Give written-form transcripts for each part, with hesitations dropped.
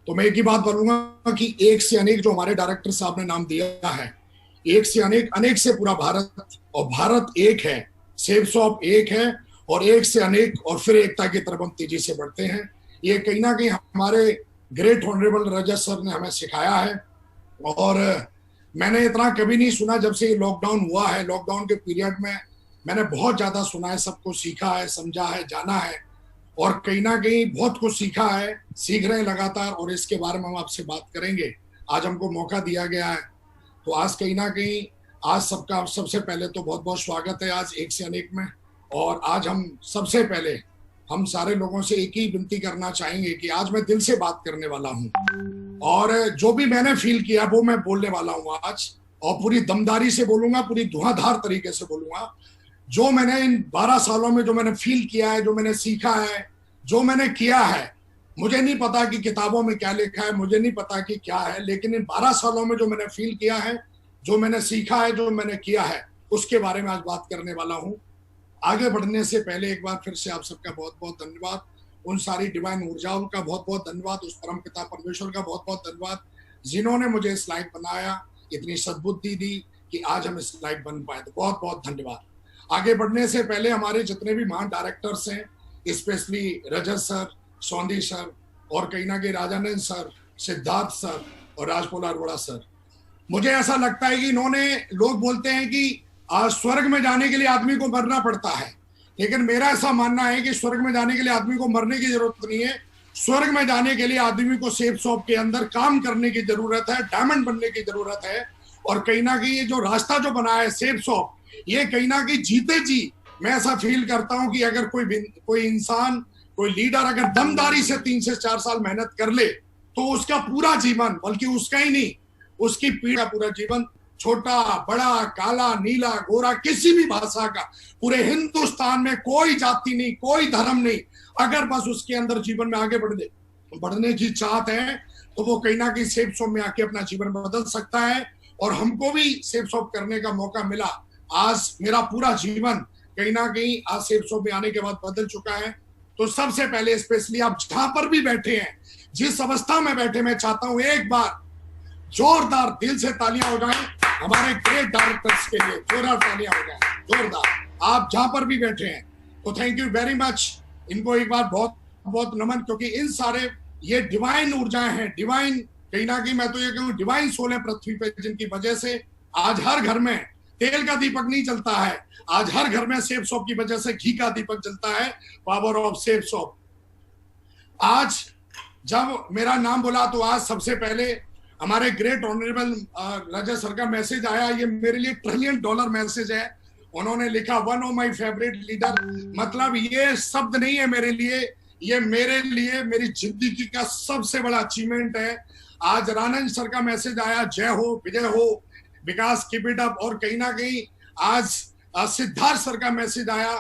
तो मैं एक ही बात बोलूंगा कि एक से अनेक जो हमारे डायरेक्टर साहब ने नाम दिया है, एक से अनेक, अनेक से पूरा भारत, और भारत एक है, सेफ शॉप एक है, और एक से अनेक, और फिर एकता की तरफ हम तेजी से बढ़ते हैं। ये कहीं ना कहीं हमारे ग्रेट ऑनरेबल रजत सर ने हमें सिखाया है। और मैंने इतना कभी नहीं सुना जब से ये लॉकडाउन हुआ है। लॉकडाउन के पीरियड में मैंने बहुत ज्यादा सुना है, सबको सीखा है, समझा है, जाना है, और कहीं ना कहीं बहुत कुछ सीखा है, सीख रहे हैं लगातार, और इसके बारे में हम आपसे बात करेंगे। आज हमको मौका दिया गया है, तो आज कहीं ना कहीं आज सबका सबसे पहले तो बहुत बहुत स्वागत है आज एक से अनेक में। और आज हम सबसे पहले हम सारे लोगों से एक ही विनती करना चाहेंगे कि आज मैं दिल से बात करने वाला हूँ, और जो भी मैंने फील किया वो मैं बोलने वाला हूँ आज, और पूरी दमदारी से बोलूंगा, पूरी धुआंधार तरीके से बोलूंगा। जो मैंने इन 12 सालों में जो मैंने फील किया है, जो मैंने सीखा है, जो मैंने किया है, मुझे नहीं पता कि किताबों में क्या लिखा है, मुझे नहीं पता कि क्या है, लेकिन इन 12 सालों में जो मैंने फील किया है, जो मैंने सीखा है, जो मैंने किया है, उसके बारे में आज बात करने वाला हूँ। आगे बढ़ने से पहले एक बार फिर से आप सबका बहुत बहुत धन्यवाद, उन सारी डिवाइन ऊर्जाओं का बहुत बहुत धन्यवाद, उस परम पिता परमेश्वर का बहुत बहुत धन्यवाद जिन्होंने मुझे इस लायक बनाया, इतनी सद्बुद्धि दी कि आज हम इस लायक बन पाए। तो बहुत बहुत धन्यवाद। आगे बढ़ने से पहले हमारे जितने भी महान डायरेक्टर्स हैं, स्पेशली रजत सर, सौंदी सर, और कहीं ना कहीं राजानंद सर, सिद्धार्थ सर, और राजपोला अरोड़ा सर, मुझे ऐसा लगता है कि इन्होंने, लोग बोलते हैं कि स्वर्ग में जाने के लिए आदमी को मरना पड़ता है, लेकिन मेरा ऐसा मानना है कि स्वर्ग में जाने के लिए आदमी को मरने की जरूरत नहीं है। स्वर्ग में जाने के लिए आदमी को सेफ शॉप के अंदर काम करने की जरूरत है, डायमंड बनने की जरूरत है। और कहीं ना कहीं ये जो रास्ता जो बना है सेफ शॉप, ये कहीं ना कहीं जीते जी मैं ऐसा फील करता हूं कि अगर कोई इंसान, कोई लीडर अगर दमदारी से 3 से 4 साल मेहनत कर ले, तो उसका पूरा जीवन, बल्कि उसका ही नहीं, उसकी पीढ़ी का पूरा जीवन, छोटा बड़ा, काला नीला गोरा, किसी भी भाषा का, पूरे हिंदुस्तान में कोई जाति नहीं, कोई धर्म नहीं, अगर बस उसके अंदर जीवन में आगे बढ़ने की चाहत है, तो वो कहीं ना कहीं सेफ शॉप में आके अपना जीवन बदल सकता है। और हमको भी सेफ शॉप करने का मौका मिला। आज मेरा पूरा जीवन कहीं ना कहीं आज सेफ शॉप में आने के बाद बदल चुका है। तो सबसे पहले स्पेशली आप जहां पर भी बैठे हैं, जिस अवस्था में बैठे, मैं चाहता हूं एक बार जोरदार दिल से तालियां हो जाएं हमारे ग्रेट डायरेक्टर्स के लिए, जोरदार तालियां हो जाएं, जोरदार, आप जहां पर भी बैठे हैं। तो थैंक यू वेरी मच, इनको एक बार बहुत बहुत नमन, क्योंकि इन सारे ये डिवाइन ऊर्जाएं हैं, डिवाइन, कहीं ना कहीं मैं तो ये कहूँ डिवाइन सोल है पृथ्वी पे, जिनकी वजह से आज हर घर में तेल का दीपक नहीं जलता है, आज हर घर में सेफ शॉप की वजह से घी का दीपक जलता है। Power of safe shop. आज जब मेरा नाम बोला तो आज सबसे पहले हमारे ग्रेट ऑनरेबल रजत सर का मैसेज आया। ये मेरे लिए $1 ट्रिलियन मैसेज है। उन्होंने लिखा one of my favourite leader, मतलब ये शब्द नहीं है मेरे लिए, ये मेरे लिए मेरी जिंदगी का सबसे बड़ा अचीवमेंट है। आज रानंद सर का मैसेज आया, जय हो, विजय हो, विकास कीप इट अप। और कहीं ना कहीं आज सिद्धार्थ सर का मैसेज आया,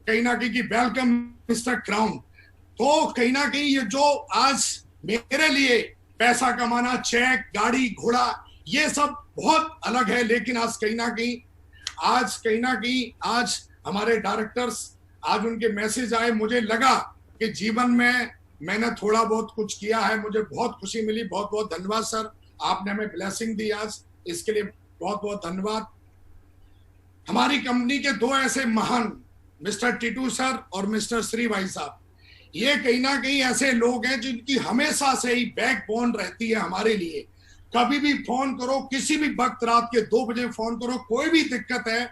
कहीं ना कहीं कि वेलकम मिस्टर क्राउन। तो कहीं ना कहीं ये जो आज मेरे लिए पैसा कमाना, चेक, गाड़ी, घोड़ा, ये सब बहुत अलग है, लेकिन आज कहीं ना कहीं आज हमारे डायरेक्टर्स, आज उनके मैसेज आए, मुझे लगा कि जीवन में मैंने थोड़ा बहुत कुछ किया है, मुझे बहुत खुशी मिली। बहुत बहुत धन्यवाद सर, आपने हमें ब्लेसिंग दी आज, इसके लिए बहुत बहुत धन्यवाद। हमारी कंपनी के दो ऐसे महान, मिस्टर टीटू सर और मिस्टर श्री भाई साहब, ये कहीं ना कहीं ऐसे लोग हैं जिनकी हमेशा से ही बैकबोन रहती है हमारे लिए। कभी भी फोन करो, किसी भी वक्त, रात के 2 बजे फोन करो, कोई भी दिक्कत है,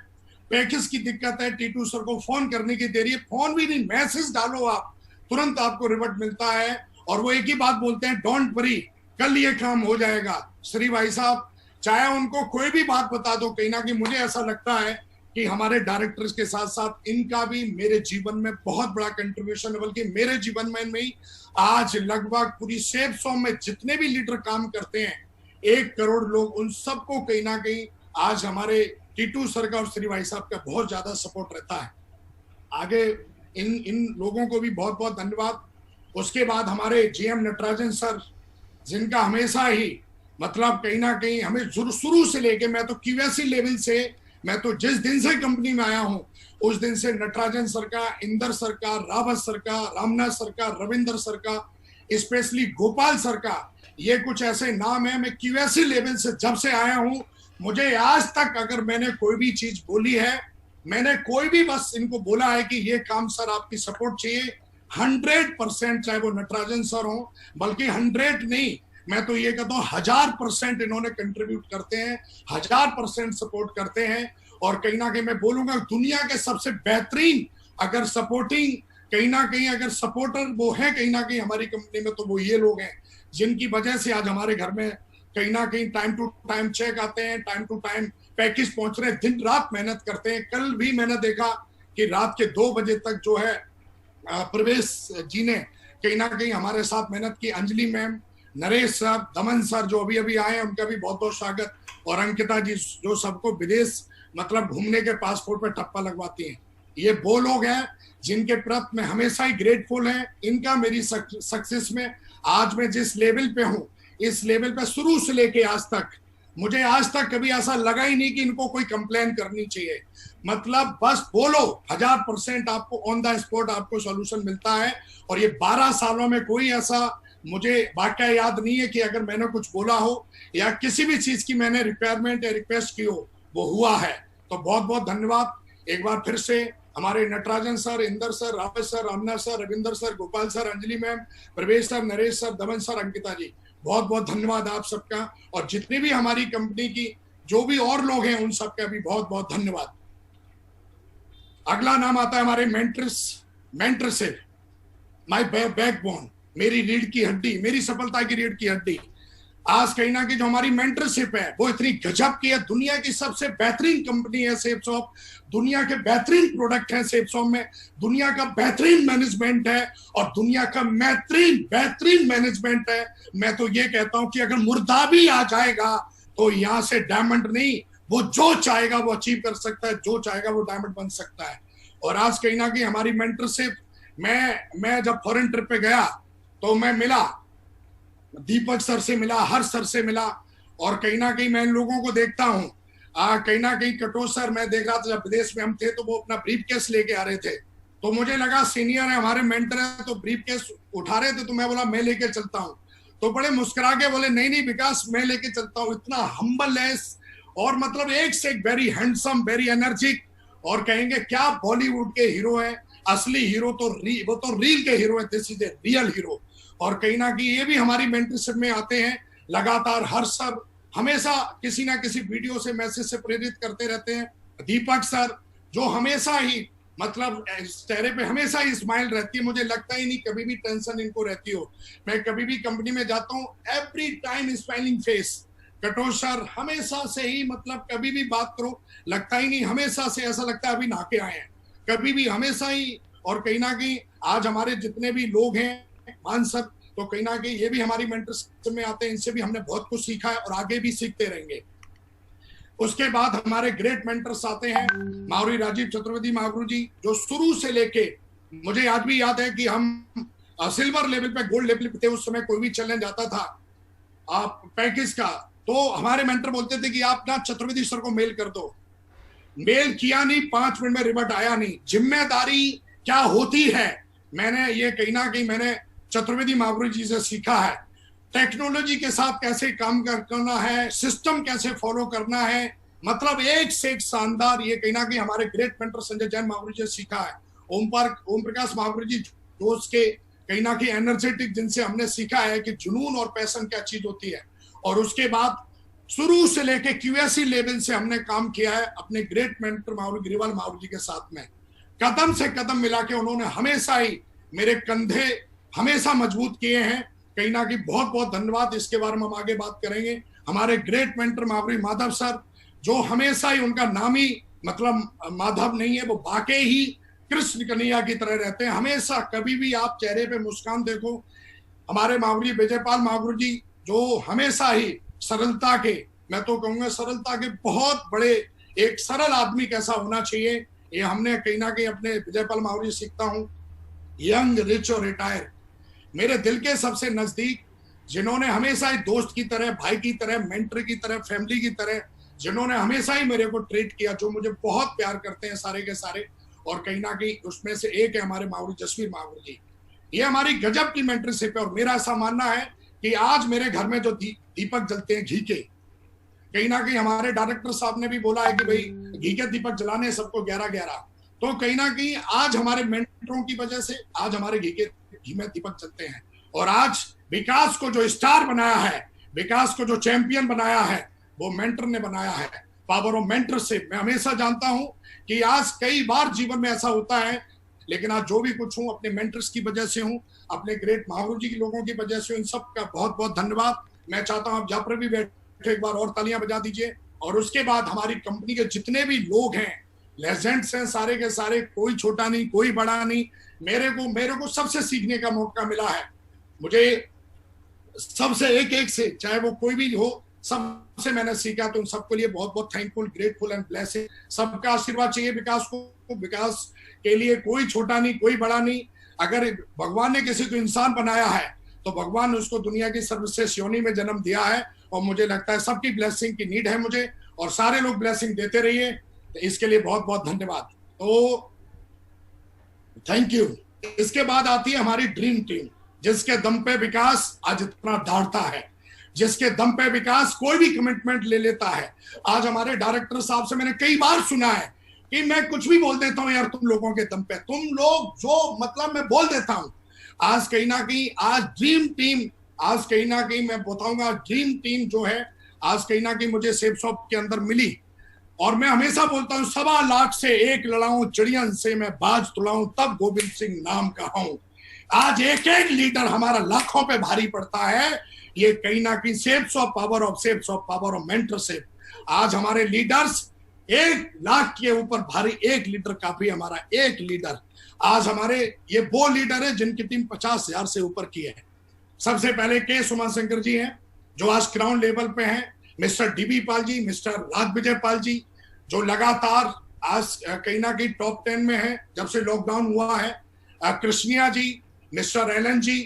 पैकेज की दिक्कत है, टीटू सर को फोन करने की देरी है, फोन भी नहीं, मैसेज डालो आप, तुरंत आपको रिवर्ट मिलता है। और वो एक ही बात बोलते हैं, डोंट वरी, कल ये काम हो जाएगा। श्री भाई साहब, चाहे उनको कोई भी बात बता दो, कहीं ना कहीं मुझे ऐसा लगता है कि हमारे डायरेक्टर्स के साथ साथ इनका भी मेरे जीवन में बहुत बड़ा कंट्रीब्यूशन है। बल्कि मेरे जीवन में ही आज लगभग पूरी सेफ शॉप में जितने भी लीडर काम करते हैं, 1 करोड़ लोग, उन सबको कहीं ना कहीं आज हमारे टीटू सर का और श्री भाई साहब का बहुत ज्यादा सपोर्ट रहता है। आगे इन लोगों को भी बहुत बहुत धन्यवाद। उसके बाद हमारे जीएम नटराजन सर, जिनका हमेशा ही, मतलब कहीं ना कहीं हमें शुरू से लेके, मैं तो क्यूएससी लेवल से, मैं तो जिस दिन से कंपनी में आया हूं उस दिन से नटराजन सर का, इंदर सर का, रावत सर का, रामनाथ सर का, रविंदर सर का, स्पेशली गोपाल सर का, ये कुछ ऐसे नाम है। मैं क्यूएससी लेवल से जब से आया हूं, मुझे आज तक अगर मैंने कोई भी चीज बोली है, मैंने कोई भी बस इनको बोला है कि ये काम सर आपकी सपोर्ट चाहिए, 100%, चाहे वो नटराजन सर हो, बल्कि 100 नहीं, मैं तो ये कहता हूँ 1000% इन्होंने कंट्रीब्यूट करते हैं, 1000% सपोर्ट करते हैं। और कहीं ना कहीं मैं बोलूंगा दुनिया के सबसे बेहतरीन अगर सपोर्टिंग कहीं ना कहीं अगर सपोर्टर वो है कहीं ना कहीं हमारी कंपनी में, तो वो ये लोग हैं जिनकी वजह से आज हमारे घर में कहीं ना कहीं टाइम टू टाइम चेक आते हैं, टाइम टू टाइम पैकेज पहुंच रहे हैं, दिन रात मेहनत करते हैं। कल भी मैंने देखा कि रात के 2 बजे तक जो है प्रवेश जी ने कहीं ना कहीं हमारे साथ मेहनत की। अंजलि मैम, नरेश सर, दमन सर जो अभी अभी आए हैं, उनका भी बहुत बहुत स्वागत। और अंकिता जी जो सबको विदेश मतलब घूमने के पासपोर्ट पे ठप्पा लगवाती हैं, ये वो लोग हैं जिनके प्रति मैं हमेशा ही ग्रेटफुल है। इनका मेरी सक्सेस में आज मैं जिस लेवल पे हूँ, इस लेवल पे शुरू से लेके आज तक मुझे आज तक कभी ऐसा लगा ही नहीं कि इनको कोई कंप्लेन करनी चाहिए। मतलब बस बोलो, 1000% आपको ऑन द स्पॉट आपको सॉल्यूशन मिलता है। और ये 12 सालों में कोई ऐसा मुझे वाकया याद नहीं है कि अगर मैंने कुछ बोला हो या किसी भी चीज की मैंने रिक्वायरमेंट या रिक्वेस्ट की हो, वो हुआ है। तो बहुत बहुत धन्यवाद एक बार फिर से हमारे Natarajan sir, Inder sir, Rawat sir, Ramnath sir, Ravinder sir, Gopal sir, Anjali ma'am, प्रवेश सर, नरेश सर, दमन सर, अंकिता जी, बहुत बहुत धन्यवाद आप सबका। और जितनी भी हमारी कंपनी की जो भी और लोग हैं उन सबका भी बहुत बहुत धन्यवाद। अगला नाम आता है हमारे मेंटरशिप, माय बैकबोन, मेरी रीढ़ की हड्डी, मेरी सफलता की रीढ़ की हड्डी। आज कहीं ना कहीं जो हमारी मेंटरशिप है वो इतनी गजब की है। दुनिया की सबसे बेहतरीन कंपनी है सेफसॉफ्ट, दुनिया के बेहतरीन प्रोडक्ट हैं सेफसॉफ्ट में, दुनिया का बेहतरीन मैनेजमेंट है और दुनिया का बेहतरीन मैनेजमेंट है। मैं तो ये कहता हूं कि अगर मुर्दा भी आ जाएगा तो यहाँ से डायमंड नहीं, वो जो चाहेगा वो अचीव कर सकता है, जो चाहेगा वो डायमंड बन सकता है। और आज कहीं ना कहीं हमारी मेंटरशिप, मैं जब फॉरेन ट्रिप पे गया तो मैं मिला, दीपक सर से मिला, हर्ष सर से मिला। और कहीं ना कहीं मैं इन लोगों को देखता हूँ, कहीं ना कहीं कटोच सर मैं देख रहा था जब विदेश में हम थे तो वो अपना ब्रीफ केस लेके आ रहे थे, तो मुझे लगा सीनियर है हमारे मेंटर है तो ब्रीफ केस उठा रहे थे, तो मैं बोला मैं लेके चलता हूँ। तो बड़े मुस्कुरा के बोले नहीं नहीं विकास मैं लेके चलता हूँ। इतना हम्बलनेस और मतलब एक से एक वेरी हैंडसम, वेरी एनर्जिक। और कहेंगे क्या बॉलीवुड के हीरो है, असली हीरो तो वो तो रील के हीरो है, this is a real hero. और कहीं ना कहीं ये भी हमारी मेंटरशिप में आते हैं लगातार। हर सर हमेशा किसी ना किसी वीडियो से, मैसेज से प्रेरित करते रहते हैं। दीपक सर जो हमेशा ही मतलब चेहरे पे हमेशा ही स्माइल रहती है, मुझे लगता ही नहीं कभी भी टेंशन इनको रहती हो। मैं कभी भी कंपनी में जाता हूँ, every time smiling face. Katoch sir हमेशा से ही मतलब कभी भी बात करो लगता ही नहीं, हमेशा से ऐसा लगता है अभी नहा के आए हैं, कभी भी हमेशा ही। और कहीं ना कहीं आज हमारे जितने भी लोग हैं मान सर, तो कहीं ना कहीं ये भी हमारी मेंटरशिप में आते हैं, इनसे भी हमने बहुत कुछ सीखा है और आगे भी सीखते रहेंगे। उसके बाद हमारे ग्रेट मेंटर्स आते हैं मावरी राजीव चतुर्वेदी महागुरु जी, जो शुरू से लेके मुझे आज भी याद है कि हम सिल्वर लेवल पे, गोल्ड लेवल पे थे उस समय, कोई भी चैलेंज आता था आप पैकेज का तो हमारे मेंटर बोलते थे कि आप ना चतुर्वेदी सर को मेल कर दो। मेल किया नहीं, 5 मिनट में रिवर्ट आया नहीं। जिम्मेदारी क्या होती है मैंने ये कहीं ना कहीं मैंने चतुर्वेदी महागुरु जी से सीखा है। टेक्नोलॉजी के साथ कैसे काम करना है, सिस्टम कैसे फॉलो करना है, मतलब एक से एक शानदार। ये कहीं ना कहीं हमारे ग्रेट मेंटर संजय जैन महागुरु जी से सीखा है। ओम प्रकाश महागुरु जी दोस्त के कहीं ना कहीं एनर्जेटिक, जिनसे हमने सीखा है कि जुनून और पैशन क्या चीज होती है। और उसके बाद शुरू से लेके क्यूएससी लेवल से हमने काम किया है अपने ग्रेट मेंटर महागुरु गिरिवाल महागुरु जी के साथ में। कदम से कदम मिला के उन्होंने हमेशा ही मेरे कंधे हमेशा मजबूत किए हैं। कहीं ना कहीं बहुत बहुत धन्यवाद। इसके बारे में हम आगे बात करेंगे। हमारे great mentor Mahaguru Madhav sir, जो हमेशा ही उनका नाम ही मतलब माधव नहीं है, वो वाकई ही कृष्ण कन्हैया की तरह रहते हैं। हमेशा कभी भी आप चेहरे पे मुस्कान देखो। हमारे महागुरु विजयपाल महागुरु जी जो हमेशा ही सरलता के, मैं तो कहूंगा सरलता के बहुत बड़े, एक सरल आदमी कैसा होना चाहिए ये हमने कहीं ना कहीं अपने विजयपाल महागुरु जी सीखता हूँ। यंग, रिच और रिटायर, मेरे दिल के सबसे नजदीक, जिन्होंने हमेशा ही दोस्त की तरह, भाई की तरह, मेंटर की तरह, फैमिली की तरह, जिन्होंने हमेशा ही मेरे को ट्रीट किया, जो मुझे बहुत प्यार करते हैं सारे के सारे। और कहीं ना कहीं उसमें से एक है हमारे महागुरु जसवीर महागुरु जी। ये हमारी गजब की मेंटरशिप है। और मेरा ऐसा मानना है कि आज मेरे घर में जो दीपक जलते हैं घी के, कहीं ना कहीं हमारे डायरेक्टर साहब ने भी बोला है कि भाई घी के दीपक जलाने सबको 11-11, तो कहीं ना कहीं आज हमारे मेंटरों की वजह से आज हमारे घी में दीपक जलते हैं। और आज विकास को जो स्टार बनाया है, विकास को जो चैंपियन बनाया है, वो मेंटर ने बनाया है। Power of mentorship. मैं हमेशा जानता हूं कि आज कई बार जीवन में ऐसा होता है, लेकिन आज जो भी कुछ हूं अपने मेंटर्स की वजह से हूं, अपने ग्रेट महागुरु जी के लोगों की वजह से। इन सब का बहुत बहुत धन्यवाद। मैं चाहता हूं आप जहां पर भी बैठे एक बार और तालियां बजा दीजिए। और उसके बाद हमारी कंपनी के जितने भी लोग हैं, लेजेंड्स हैं सारे के सारे, कोई छोटा नहीं कोई बड़ा नहीं। मेरे को सबसे सीखने का मौका मिला है। मुझे सबसे एक से, चाहे वो कोई भी हो, सबसे मैंने सीखा। तो उन सबके लिए बहुत बहुत थैंकफुल, ग्रेटफुल एंड ब्लेसिंग। सबका आशीर्वाद चाहिए विकास को। विकास के लिए कोई छोटा नहीं कोई बड़ा नहीं। अगर भगवान ने किसी को इंसान बनाया है तो भगवान ने उसको दुनिया की सर्वश्रेष्ठ योनि में जन्म दिया है। और मुझे लगता है सबकी ब्लेसिंग की नीड है मुझे, और सारे लोग ब्लेसिंग देते रहिए। तो इसके लिए बहुत बहुत धन्यवाद। तो थैंक यू। इसके बाद आती है हमारी ड्रीम टीम, जिसके दम पे विकास आज इतना दौड़ता है, जिसके दम पे विकास कोई भी कमिटमेंट ले लेता है। आज हमारे डायरेक्टर साहब से मैंने कई बार सुना है कि मैं कुछ भी बोल देता हूं यार तुम लोगों के दम पे, तुम लोग जो मतलब मैं बोल देता हूं। आज कहीं ना कहीं आज ड्रीम टीम, आज कहीं ना कहीं मैं बताऊंगा ड्रीम टीम जो है, आज कहीं ना कहीं मुझे सेफ शॉप के अंदर मिली। और मैं हमेशा बोलता हूं 1.25 से 1 लड़ाऊं, चिड़ियन से मैं बाज तुड़ाऊं, तब गोविंद सिंह नाम कहूं। आज एक एक लीडर हमारा लाखों पे भारी पड़ता है। ये कहीं ना कहीं safe of power of mentorship. आज हमारे लीडर्स 1 लाख के ऊपर भारी, एक लीडर काफी, हमारा एक लीडर। आज हमारे ये वो लीडर है जिनकी टीम 50,000 से ऊपर की है। सबसे पहले के सुमा शंकर जी हैं, जो आज ग्राउंड लेवल पे हैं। Mister dB Pal ji, mister राज विजय पाल जी, जो लगातार आज कहीं ना कहीं टॉप 10 में है जब से लॉकडाउन हुआ है। कृष्णिया जी, मिस्टर एलन जी,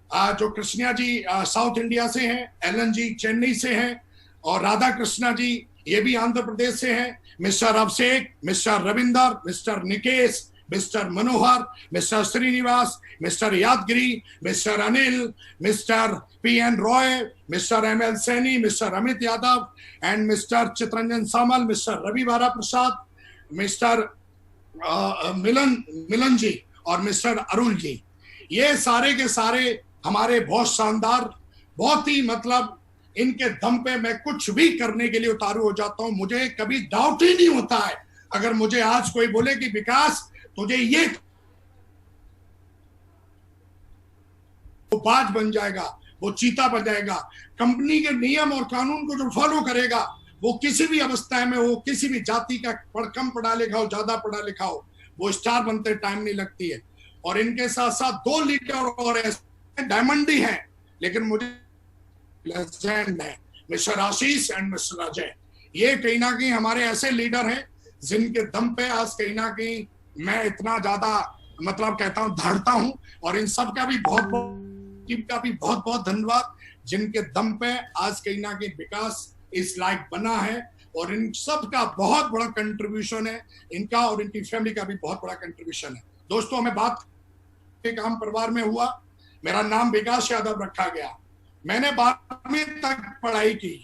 जो कृष्णिया जी साउथ इंडिया से हैं, एलन जी चेन्नई से हैं, और राधा कृष्णा जी ये भी आंध्र प्रदेश से हैं। Mister Abhishek, mister Ravinder, mister Nikesh, mister Manohar, mister Srinivas, mister Yadagiri, mister Anil, mister P N Roy, mister M L Saini, mister Amit Yadav and mister Chitranjan Samal, mister Ravi Bara Prasad, mister मिलन जी और मिस्टर अरुण जी। ये सारे के सारे हमारे बहुत शानदार, बहुत ही मतलब इनके दम पे मैं कुछ भी करने के लिए उतारू हो जाता हूं। मुझे कभी डाउट ही नहीं होता है। अगर मुझे आज कोई बोले कि विकास तुझे ये, वो बाज बन जाएगा, वो चीता बन जाएगा। कंपनी के नियम और कानून को जो फॉलो करेगा, वो किसी भी अवस्था में हो, किसी भी जाति का कम पढ़ा लिखा हो, ज्यादा पढ़ा लिखा हो, वो स्टार बनते टाइम नहीं लगती है। और इनके साथ साथ 2 लीडर और ऐसे डायमंड ही हैं, लेकिन मुझे लेजेंड है, mister Ashish and mister Ajay. ये कहीं ना कहीं हमारे ऐसे लीडर हैं जिनके दम पे आज कहीं ना कहीं मैं इतना ज्यादा मतलब कहता हूं धड़ता हूं। और इन सब का भी टीम का भी बहुत बहुत धन्यवाद, जिनके दम पे आज कहीं ना कहीं विकास इस लायक बना है। और इन सब का बहुत बड़ा कंट्रीब्यूशन है, इनका और इनकी फैमिली का भी बहुत बड़ा कंट्रीब्यूशन है। दोस्तों, हमें बात एक आम परिवार में हुआ, मेरा नाम विकास यादव रखा गया। मैंने 12वीं तक पढ़ाई की।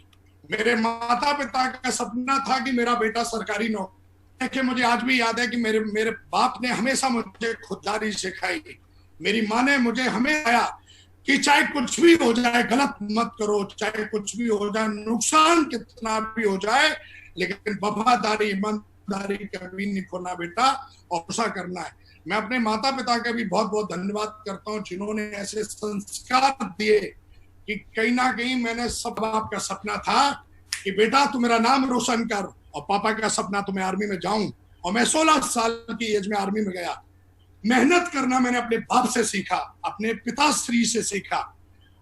मेरे माता पिता का सपना था कि मेरा बेटा सरकारी नौकरी के। मुझे आज भी याद है कि मेरे बाप ने हमेशा मुझे खुददारी सिखाई। मेरी माँ ने मुझे हमेशा कि चाहे कुछ भी हो जाए गलत मत करो, चाहे कुछ भी हो जाए, नुकसान कितना भी हो जाए, लेकिन वफादारी ईमानदारी कभी नहीं खोना बेटा, और ऐसा करना है। मैं अपने माता पिता का भी बहुत बहुत धन्यवाद करता हूँ, जिन्होंने ऐसे संस्कार दिए कि कहीं ना कहीं मैंने सब आपका सपना था कि बेटा तू मेरा नाम रोशन कर, और पापा का सपना तो मैं आर्मी में जाऊं। और मैं 16 साल की एज में आर्मी में गया। मेहनत करना मैंने अपने बाप से सीखा, अपने पिताश्री से सीखा।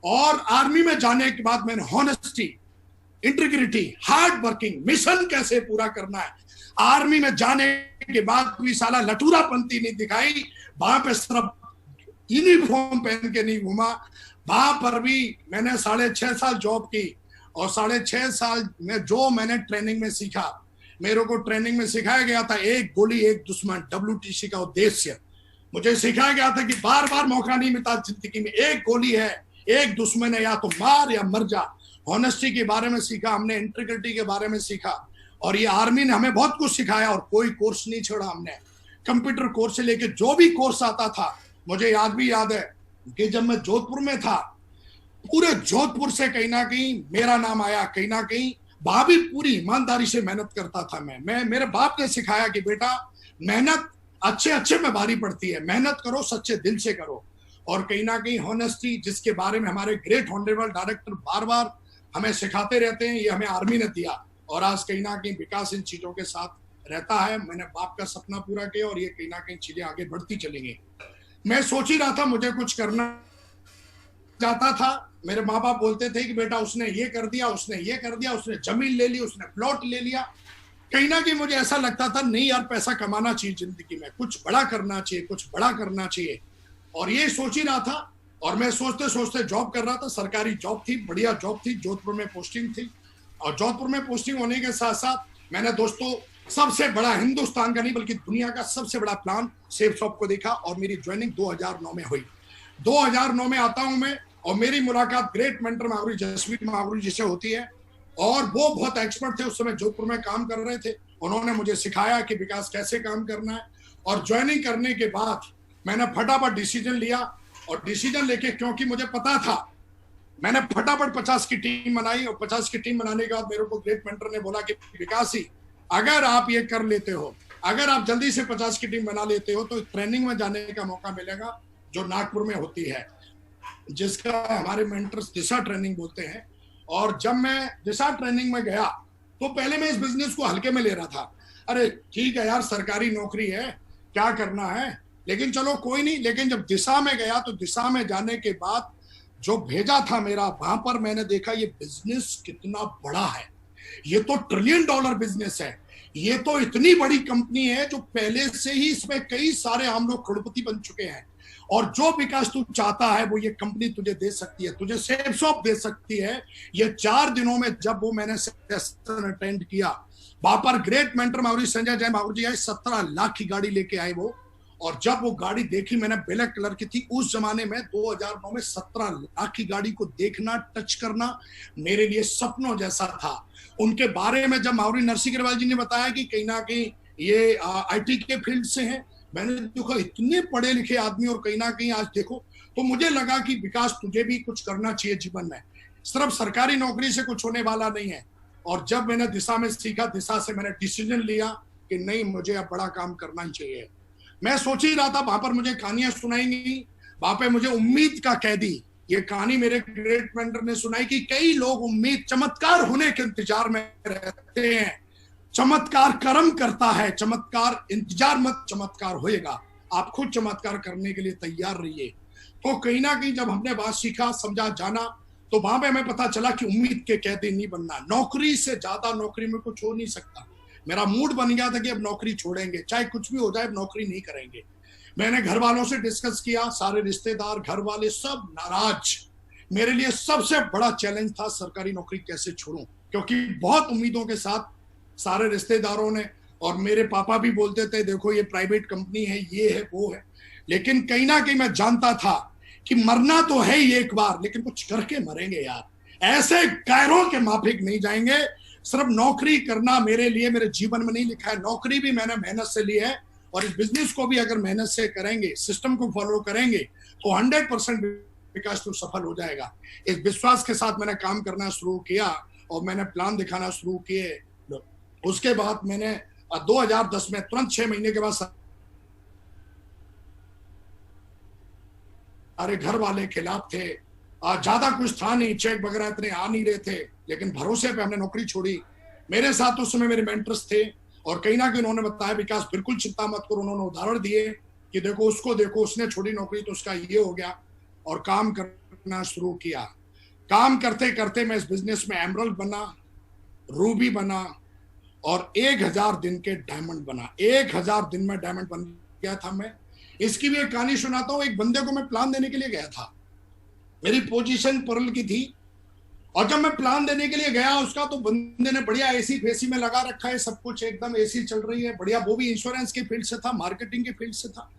और आर्मी में जाने के बाद मैंने honesty, integrity, hard working, mission कैसे पूरा करना है। आर्मी में जाने के बाद भी साला लटूरापंती नहीं दिखाई। वहां पे सिर्फ यूनिफॉर्म पहन के नहीं घूमा, वहां पर भी मैंने 6.5 साल जॉब की। और 6.5 साल में जो मैंने ट्रेनिंग में सीखा, मेरे को ट्रेनिंग में सिखाया गया था एक गोली एक दुश्मन, WTC का उद्देश्य। मुझे सिखाया गया था कि बार बार मौका नहीं मिलता जिंदगी में, एक गोली है, एक दुश्मन है, या तो मार या मर जा। ऑनेस्टी के बारे में सीखा हमने, इंटीग्रिटी के बारे में सीखा, और ये आर्मी ने हमें बहुत कुछ सिखाया, और कोई कोर्स नहीं छोड़ा हमने। कंप्यूटर कोर्स से लेके जो भी कोर्स आता था, मुझे याद है कि जब मैं जोधपुर में था, पूरे जोधपुर से कहीं ना कहीं मेरा नाम आया, कहीं ना कहीं वहां भी पूरी ईमानदारी से मेहनत करता था मैं मेरे बाप ने सिखाया कि बेटा मेहनत अच्छे अच्छे में भारी पड़ती है, मेहनत करो, सच्चे दिल से करो। और कहीं ना कहीं हॉनेस्टी, जिसके बारे में हमारे ग्रेट ऑनरेबल डायरेक्टर बार बार हमें सिखाते रहते हैं, ये हमें आर्मी ने दिया, और आज कहीं ना कहीं विकास इन चीजों के साथ रहता है। मैंने बाप का सपना पूरा किया, और ये कहीं ना कहीं चीजें आगे बढ़ती चलेंगी। मैं सोच ही रहा था मुझे कुछ करना चाहता था। मेरे माँ बाप बोलते थे कि बेटा उसने ये कर दिया, उसने ये कर दिया, उसने जमीन ले ली, उसने प्लॉट ले लिया। कहीं ना कहीं मुझे ऐसा लगता था नहीं यार, पैसा कमाना चाहिए जिंदगी में, कुछ बड़ा करना चाहिए, कुछ बड़ा करना चाहिए। और ये सोच ही रहा था, और मैं सोचते सोचते जॉब कर रहा था। सरकारी जॉब थी, बढ़िया जॉब थी, जोधपुर में पोस्टिंग थी। और जोधपुर में पोस्टिंग होने के साथ साथ मैंने दोस्तों सबसे बड़ा, हिंदुस्तान का नहीं बल्कि दुनिया का सबसे बड़ा प्लान सेफ शॉप को देखा, और मेरी ज्वाइनिंग 2009 में हुई। 2009 में आता हूं मैं, और मेरी मुलाकात ग्रेट मेंटर मागुरी जसवीर मागुरी जी से होती है। और वो बहुत एक्सपर्ट थे, उस समय जोधपुर में काम कर रहे थे। उन्होंने मुझे सिखाया कि विकास कैसे काम करना है। और ज्वाइनिंग करने के बाद मैंने फटाफट डिसीजन लिया, और डिसीजन लेके, क्योंकि मुझे पता था, मैंने फटाफट 50 की टीम बनाई। और 50 की टीम बनाने के बाद मेरे को ग्रेट मेंटर ने बोला कि विकास ही, अगर आप ये कर लेते हो, अगर आप जल्दी से 50 की टीम बना लेते हो, तो ट्रेनिंग में जाने का मौका मिलेगा जो नागपुर में होती है, जिसका हमारे मेंटर्स दिशा ट्रेनिंग बोलते हैं। और जब मैं दिशा ट्रेनिंग में गया, तो पहले मैं इस बिजनेस को हल्के में ले रहा था। अरे ठीक है यार, सरकारी नौकरी है, क्या करना है, लेकिन चलो कोई नहीं। लेकिन जब दिशा में गया, तो दिशा में जाने के बाद जो भेजा था मेरा, वहां पर मैंने देखा ये बिजनेस कितना बड़ा है। ये तो $1 ट्रिलियन बिजनेस है। ये तो इतनी बड़ी कंपनी है जो पहले से ही इसमें कई सारे हम लोग करोड़पति बन चुके हैं। और जो विकास तू चाहता है वो ये कंपनी तुझे दे सकती है, तुझे सेफ शॉप दे सकती है। ये 4 दिनों में जब वो मैंने सेशन अटेंड किया, वहां पर ग्रेट मेंटर मागुरी संजय जय मागुरी जी आए, 17 लाख की गाड़ी लेके आए वो। और जब वो गाड़ी देखी मैंने, ब्लैक कलर की थी उस जमाने में, 2009 में 17 लाख की गाड़ी को देखना, टच करना मेरे लिए सपनों जैसा था। उनके बारे में जब मागुरी नरसिंह अग्रवाल जी ने बताया कि कहीं ना कहीं ये IT के फील्ड से हैं, मैंने देखा इतने पढ़े लिखे आदमी, और कहीं ना कहीं आज देखो, तो मुझे लगा कि विकास तुझे भी कुछ करना चाहिए जीवन में, सिर्फ सरकारी नौकरी से कुछ होने वाला नहीं है। और जब मैंने दिशा में सीखा, दिशा से मैंने डिसीजन लिया कि नहीं, मुझे अब बड़ा काम करना ही चाहिए। मैं सोच ही रहा था, वहां पर मुझे कहानियां सुनाई नहीं, वहां पे मुझे उम्मीद का कैदी, ये कहानी मेरे ग्रेट मेंटर ने सुनाई कि कई लोग उम्मीद, चमत्कार होने के इंतजार में रहते हैं। चमत्कार कर्म करता है, चमत्कार इंतजार मत, चमत्कार होएगा। आप खुद चमत्कार करने के लिए तैयार रहिए। तो कहीं ना कहीं जब हमने बात सीखा, समझा, जाना, तो वहां पे हमें पता चला कि उम्मीद के कैदी नहीं बनना। नौकरी से ज्यादा नौकरी में कुछ हो नहीं सकता। मेरा मूड बन गया था कि अब नौकरी छोड़ेंगे, चाहे कुछ भी हो जाए, अब नौकरी नहीं करेंगे। मैंने घर वालों से डिस्कस किया, सारे रिश्तेदार, घर वाले सब नाराज। मेरे लिए सबसे बड़ा चैलेंज था सरकारी नौकरी कैसे छोड़ूं, क्योंकि बहुत उम्मीदों के साथ सारे रिश्तेदारों ने, और मेरे पापा भी बोलते थे देखो ये प्राइवेट कंपनी है, ये है, वो है। लेकिन कहीं ना कहीं मैं जानता था कि मरना तो है ही एक बार, लेकिन कुछ करके मरेंगे यार, ऐसे गैरों के माफिक नहीं जाएंगे। सिर्फ नौकरी करना मेरे लिए, मेरे जीवन में नहीं लिखा है। नौकरी भी मैंने मेहनत से ली है, और इस बिजनेस को भी अगर मेहनत से करेंगे, सिस्टम को फॉलो करेंगे, तो 100% विकास तो सफल हो जाएगा। इस विश्वास के साथ मैंने काम करना शुरू किया, और मैंने प्लान दिखाना शुरू किए। उसके बाद मैंने 2010 में तुरंत 6 महीने के बाद सारे घर वाले खिलाफ थे, ज्यादा कुछ था नहीं, चेक वगैरह इतने आ नहीं रहे थे, लेकिन भरोसे पे हमने नौकरी छोड़ी। मेरे साथ उस समय मेरे मेंटर्स थे, और कहीं ना कहीं उन्होंने बताया विकास बिल्कुल चिंता मत करो। उन्होंने उदाहरण दिए कि देखो उसको देखो, उसने छोड़ी नौकरी तो उसका ये हो गया, और काम करना शुरू किया। काम करते करते मैं इस बिजनेस में एमरल्ड बना, रूबी बना, और 1000 दिन के डायमंड बना। 1000 दिन में डायमंड बन गया था मैं। इसकी भी एक कहानी सुनाता हूँ। एक बंदे को मैं प्लान देने के लिए गया था, मेरी पोजीशन पर्ल की थी, और जब मैं प्लान देने के लिए गया उसका, तो बंदे ने बढ़िया एसी फेसी में लगा रखा है, सब कुछ एकदम एसी चल रही है बढ़िया, वो भी इंश्योरेंस के फील्ड से था, मार्केटिंग के फील्ड से था।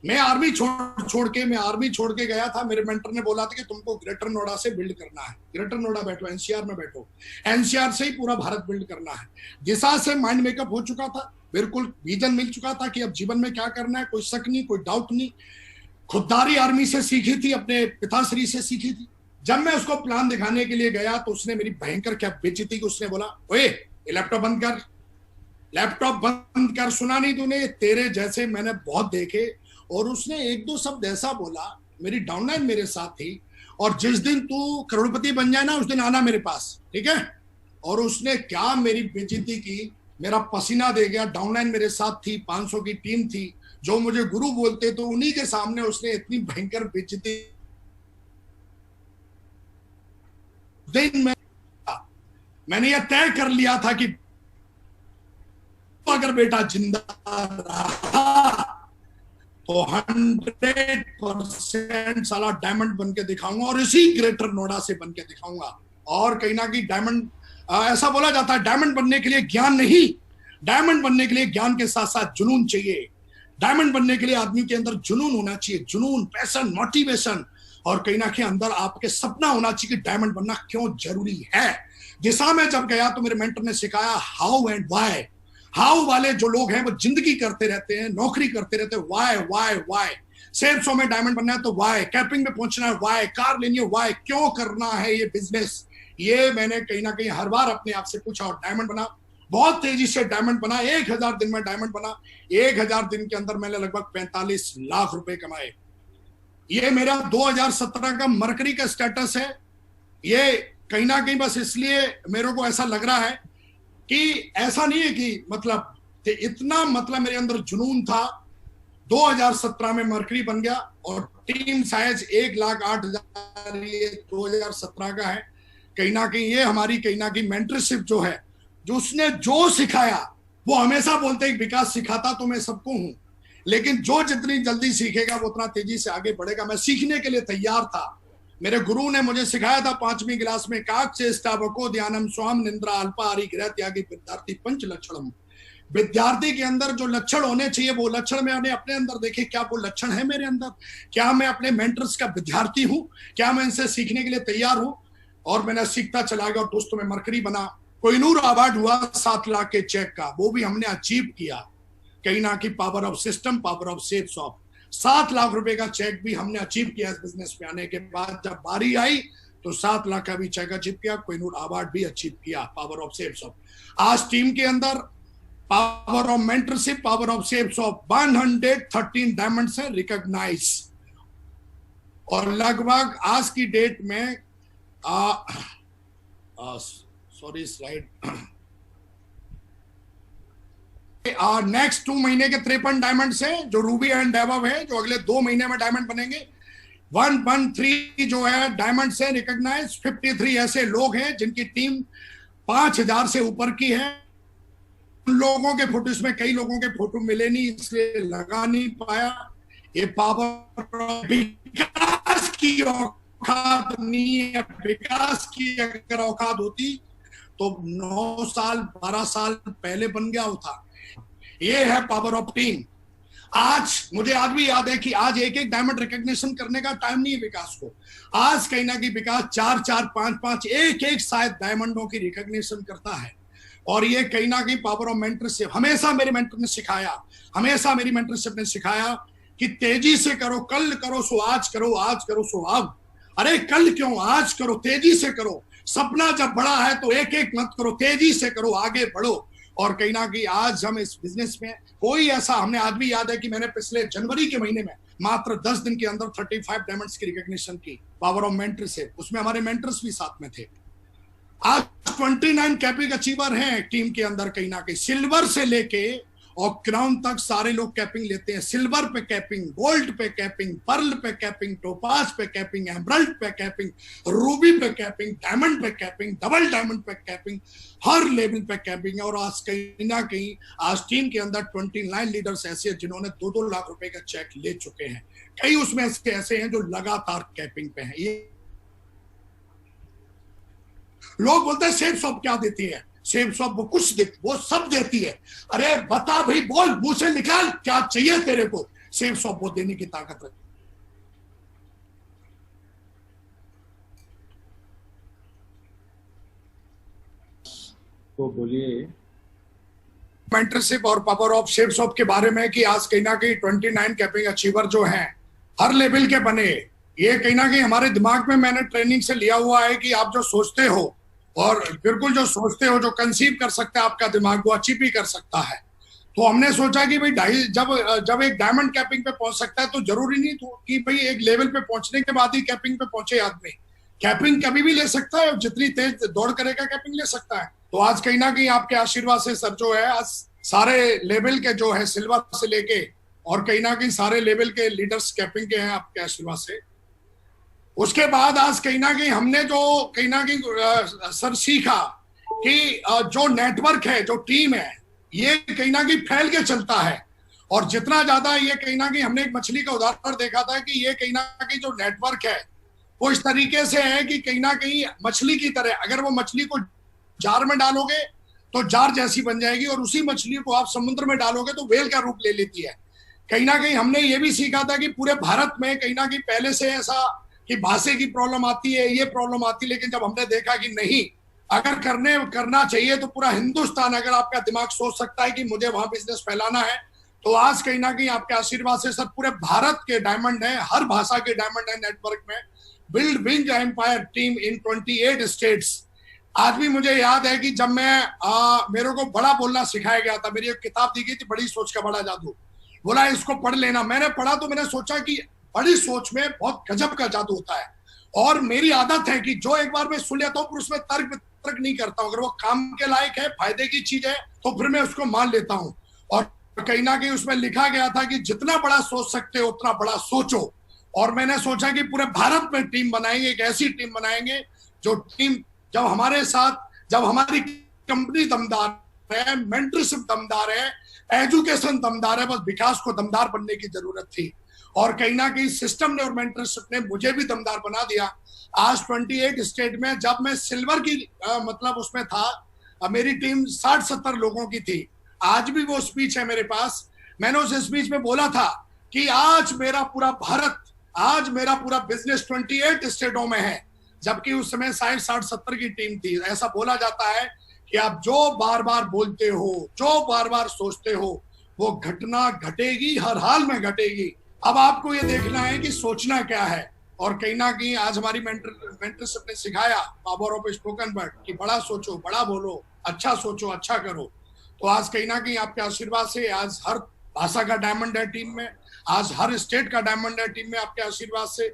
मैं आर्मी छोड़ के गया था। मेरे मेंटर ने बोला था कि तुमको ग्रेटर नोएडा से बिल्ड करना है, ग्रेटर नोएडा बैठो, एनसीआर में बैठो, एनसीआर से ही पूरा भारत बिल्ड करना है। दिशा से माइंड मेकअप हो चुका था, बिल्कुल विजन मिल चुका था कि अब जीवन में क्या करना है, कोई शक नहीं, कोई डाउट नहीं। खुददारी आर्मी से सीखी थी, अपने पिताश्री से सीखी थी। जब मैं उसको प्लान दिखाने के लिए गया तो उसने मेरी भयंकर क्या बेइज्जती की। उसने बोला, ओए ये लैपटॉप बंद कर, लैपटॉप बंद कर, सुना नहीं तूने, तेरे जैसे मैंने बहुत देखे। और उसने एक दो शब्द ऐसा बोला, मेरी डाउनलाइन मेरे साथ थी, और जिस दिन तू करोड़पति बन जाए ना उस दिन आना मेरे पास, ठीक है। और उसने क्या मेरी बेइज्जती की, मेरा पसीना दे गया। डाउनलाइन मेरे साथ थी, 500 की टीम थी, जो मुझे गुरु बोलते, तो उन्हीं के सामने उसने इतनी भयंकर बेइज्जती। दिन मैंने यह तय कर लिया था कि अगर बेटा जिंदा रहा तो 100% साला डायमंड बन के दिखाऊंगा, और इसी ग्रेटर नोएडा से बन के दिखाऊंगा। और कहीं ना कहीं डायमंड, ऐसा बोला जाता है डायमंड बनने के लिए ज्ञान नहीं, डायमंड बनने के लिए ज्ञान के साथ साथ जुनून चाहिए। डायमंड बनने के लिए आदमी के अंदर जुनून होना चाहिए, जुनून, पैशन, मोटिवेशन, और कहीं ना कहीं अंदर आपके सपना होना चाहिए कि डायमंड बनना क्यों जरूरी है। दिशा में जब गया तो मेरे मेंटर ने सिखाया हाउ एंड वाई। हाउ वाले जो लोग हैं वो जिंदगी करते रहते हैं, नौकरी करते रहते हैं, why why why. Sales show में डायमंड बनना है तो वाई, कैपिंग में पहुंचना है वाई, कार लेनी है वाई, क्यों करना है ये बिजनेस। ये मैंने कहीं ना कहीं हर बार अपने आप से पूछा और डायमंड बना, बहुत तेजी से डायमंड बना। 1000 दिन में डायमंड बना। 1000 दिन के अंदर मैंने लगभग 45 लाख रुपए कमाए। ये मेरा 2017 का मरकरी का स्टेटस है। ये कहीं ना कहीं बस इसलिए मेरे को ऐसा लग रहा है कि ऐसा नहीं है कि मतलब इतना, मतलब मेरे अंदर जुनून था। 2017 में मरकरी बन गया और टीम साइज 1,08,000 ये 2017 का है। कहीं ना कहीं ये हमारी कहीं ना कहीं मेंटरशिप जो है, जो उसने जो सिखाया, वो हमेशा बोलते हैं विकास सिखाता तो मैं सबको हूं, लेकिन जो जितनी जल्दी सीखेगा वो उतना तेजी से आगे बढ़ेगा। मैं सीखने के लिए तैयार था। मेरे गुरु ने मुझे सिखाया था 5वीं क्लास में, काक चेष्टावको ध्यानम स्वाम निंद्रा अल्पाहारी गृह त्यागी विद्यार्थी पंच लक्षणम। विद्यार्थी के अंदर जो लक्षण होने चाहिए वो लक्षण मैंने अपने अंदर देखे। क्या वो लक्षण है मेरे अंदर? क्या मैं अपने मेंटर्स का विद्यार्थी हूं? क्या मैं इनसे सीखने के लिए तैयार हूं? और मैंने सीखता चला गया और दोस्तों में मरकरी बना। कोहिनूर अवार्ड हुआ 7 लाख के चेक का, वो भी हमने अचीव किया। कहीं ना कहीं power of system, power of sales of 7 lakh रुपए का चेक भी हमने अचीव किया इस बिजनेस में आने के बाद। जब बारी आई तो 7 लाख का भी चेक अचीव किया, कोहिनूर अवार्ड भी अचीव किया, पावर ऑफ सेल्स ऑफ। आज टीम के अंदर power of mentorship, power of sales of 113 diamond से रिकॉग्नाइज। और लगभग आज की डेट में सॉरी स्लाइड, नेक्स्ट 2 महीने के 53 डायमंड से जो रूबी एंड एबव है, जो अगले 2 महीने में डायमंड बनेंगे। 113 जो है डायमंड से रिकॉग्नाइज। 53 ऐसे लोग हैं जिनकी टीम 5000 से ऊपर की है। उन लोगों के फोटो, इसमें कई लोगों के फोटो मिले नहीं इसलिए लगा नहीं पाया। ये पावर विकास की औकात नहीं है। विकास की अगर औकात होती तो 9 साल 12 साल पहले बन गया होता। ये है पावर ऑफ टीम। आज मुझे आज भी याद है कि आज एक एक डायमंड रिकॉग्निशन करने का टाइम नहीं है विकास को। आज कहीं ना कहीं विकास 4-4, 5-5, एक शायद डायमंडों की रिकॉग्निशन करता है। और ये कहीं ना कहीं पावर ऑफ मेंटरशिप। हमेशा मेरे मेंटर ने सिखाया, हमेशा मेरी मेंटरशिप ने सिखाया कि तेजी से करो, कल करो सो आज करो, आज करो सो अब। अरे कल क्यों, आज करो, तेजी से करो। सपना जब बड़ा है तो एक एक मत करो, तेजी से करो, आगे बढ़ो। और कहीं ना कहीं आज हम इस बिजनेस में कोई ऐसा, हमने आज भी याद है कि मैंने पिछले जनवरी के महीने में मात्र 10 दिन के अंदर 35 डायमंड्स की रिकॉग्निशन की, पावर ऑफ मेंटरशिप। उसमें हमारे मेंटर्स भी साथ में थे। आज 29 कैपिंग अचीवर हैं टीम के अंदर। कहीं ना कहीं सिल्वर से लेके और क्राउन तक सारे लोग कैपिंग लेते हैं। सिल्वर पे कैपिंग, गोल्ड पे कैपिंग, पर्ल पे कैपिंग, टोपाज पे कैपिंग, एमरल्ड पे कैपिंग, रूबी पे कैपिंग, डायमंड पे कैपिंग, डबल डायमंड पे कैपिंग, हर लेवल पे कैपिंग है। और आज कहीं ना कहीं आज टीम के अंदर 29 लीडर्स ऐसे हैं जिन्होंने 2-2 लाख रुपए का चेक ले चुके हैं। कई उसमें ऐसे हैं जो लगातार कैपिंग पे हैं। ये लोग बोलते हैं सेफ शॉप क्या देती है, सेफ शॉप वो कुछ देती, वो सब देती है। अरे बता भाई, बोल, मुंह से निकाल, क्या चाहिए तेरे को। सेफ शॉप वो देने की ताकत रखती है। तो बोलिए मेंटरशिप और पावर ऑफ सेफ शॉप के बारे में कि आज कहीं ना कहीं 29 कैपिंग अचीवर जो हैं हर लेवल के बने, ये कहीं ना कहीं हमारे दिमाग में मैंने ट्रेनिंग से लिया हुआ है कि आप जो सोचते हो और बिल्कुल जो सोचते हो, जो कंसीव कर सकता है आपका दिमाग, वो अचीव भी कर सकता है। तो हमने सोचा कि भाई जब एक डायमंड कैपिंग पे पहुंच सकता है तो जरूरी नहीं तो कि भाई एक लेवल पे पहुंचने के बाद ही कैपिंग पे पहुंचे आदमी। कैपिंग कभी भी ले सकता है और जितनी तेज दौड़ करेगा कैपिंग ले सकता है। तो आज कहीं ना कहीं आपके आशीर्वाद से सर जो है आज सारे लेवल के जो है सिल्वर से लेके और कहीं ना कहीं सारे लेवल के लीडर्स कैपिंग के हैं आपके आशीर्वाद से। उसके बाद आज कहीं ना कहीं हमने जो कहीं ना कहीं सर सीखा कि जो नेटवर्क है, जो टीम है, ये कहीं ना कहीं फैल के चलता है। और जितना ज्यादा ये कहीं ना कहीं हमने एक मछली का उदाहरण देखा था कि ये कहीं ना कहीं जो नेटवर्क है वो इस तरीके से है कि कहीं ना कहीं मछली की तरह, अगर वो मछली को जार में डालोगे तो जार जैसी बन जाएगी और उसी मछली को आप समुद्र में डालोगे तो वेल का रूप ले लेती है। कहीं ना कहीं हमने ये भी सीखा था कि पूरे भारत में कहीं ना कहीं पहले से ऐसा कि भाषा की प्रॉब्लम आती है, ये प्रॉब्लम आती है, लेकिन जब हमने देखा कि नहीं, अगर करना चाहिए तो पूरा हिंदुस्तान, अगर आपका दिमाग सोच सकता है कि मुझे वहां बिजनेस फैलाना है, तो आज कहीं ना कहीं आपके आशीर्वाद से सर पूरे भारत के डायमंड है, हर भाषा के डायमंड है नेटवर्क में। बिल्ड विंग एम्पायर टीम इन 28 स्टेट्स। आज भी मुझे याद है कि जब मेरे को बड़ा बोलना सिखाया गया था, मेरी एक किताब दी गई थी, बड़ी सोच का बड़ा जादू, बोला इसको पढ़ लेना। मैंने पढ़ा तो मैंने सोचा कि बड़ी सोच में बहुत गजब का जादू होता है। और मेरी आदत है कि जो एक बार मैं सुन लेता हूँ फिर उसमें तर्क नहीं करता हूँ। अगर वो काम के लायक है, फायदे की चीज है, तो फिर मैं उसको मान लेता हूँ। और कहीं ना कहीं उसमें लिखा गया था कि जितना बड़ा सोच सकते हो उतना बड़ा सोचो। और मैंने सोचा कि पूरे भारत में टीम बनाएंगे, एक ऐसी टीम बनाएंगे जो टीम जब हमारे साथ, जब हमारी कंपनी दमदार है, मेंटरशिप दमदार है, एजुकेशन दमदार है, बस विकास को दमदार बनने की जरूरत थी। और कहीं ना कहीं सिस्टम ने और मेंटरशिप ने मुझे भी दमदार बना दिया। आज 28 स्टेट में जब मैं सिल्वर की मतलब उसमें था, मेरी टीम 60-70 लोगों की थी। आज भी वो स्पीच है मेरे पास। मैंने उस स्पीच में बोला था कि आज मेरा पूरा भारत, आज मेरा पूरा बिजनेस 28 स्टेटों में है, जबकि उस समय 60-70 की टीम थी। ऐसा बोला जाता है कि आप जो बार बार बोलते हो, जो बार बार सोचते हो, वो घटना घटेगी, हर हाल में घटेगी। अब आपको ये देखना है कि सोचना क्या है। और कहीं ना कहीं आज हमारी मेंटरशिप ने सिखाया, पावर ऑफ स्पोकन वर्ड, कि बड़ा सोचो, बड़ा बोलो, अच्छा सोचो, अच्छा करो। तो आज कहीं ना कहीं आपके आशीर्वाद से आज हर भाषा का डायमंड है टीम में, आज हर स्टेट का डायमंड है टीम में आपके आशीर्वाद से।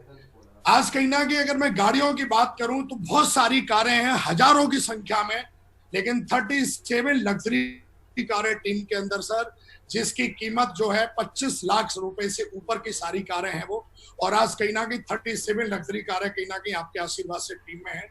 आज कहीं ना कहीं अगर मैं गाड़ियों की बात करूं तो बहुत सारी कारें हैं, हजारों की संख्या में, लेकिन 37 लग्जरी कारें टीम के अंदर सर, जिसकी कीमत जो है 25 लाख रुपए से ऊपर की सारी कारें हैं वो। और आज कहीं ना कहीं 37 लग्जरी कारें कहीं ना कहीं आपके आशीर्वाद से टीम में है।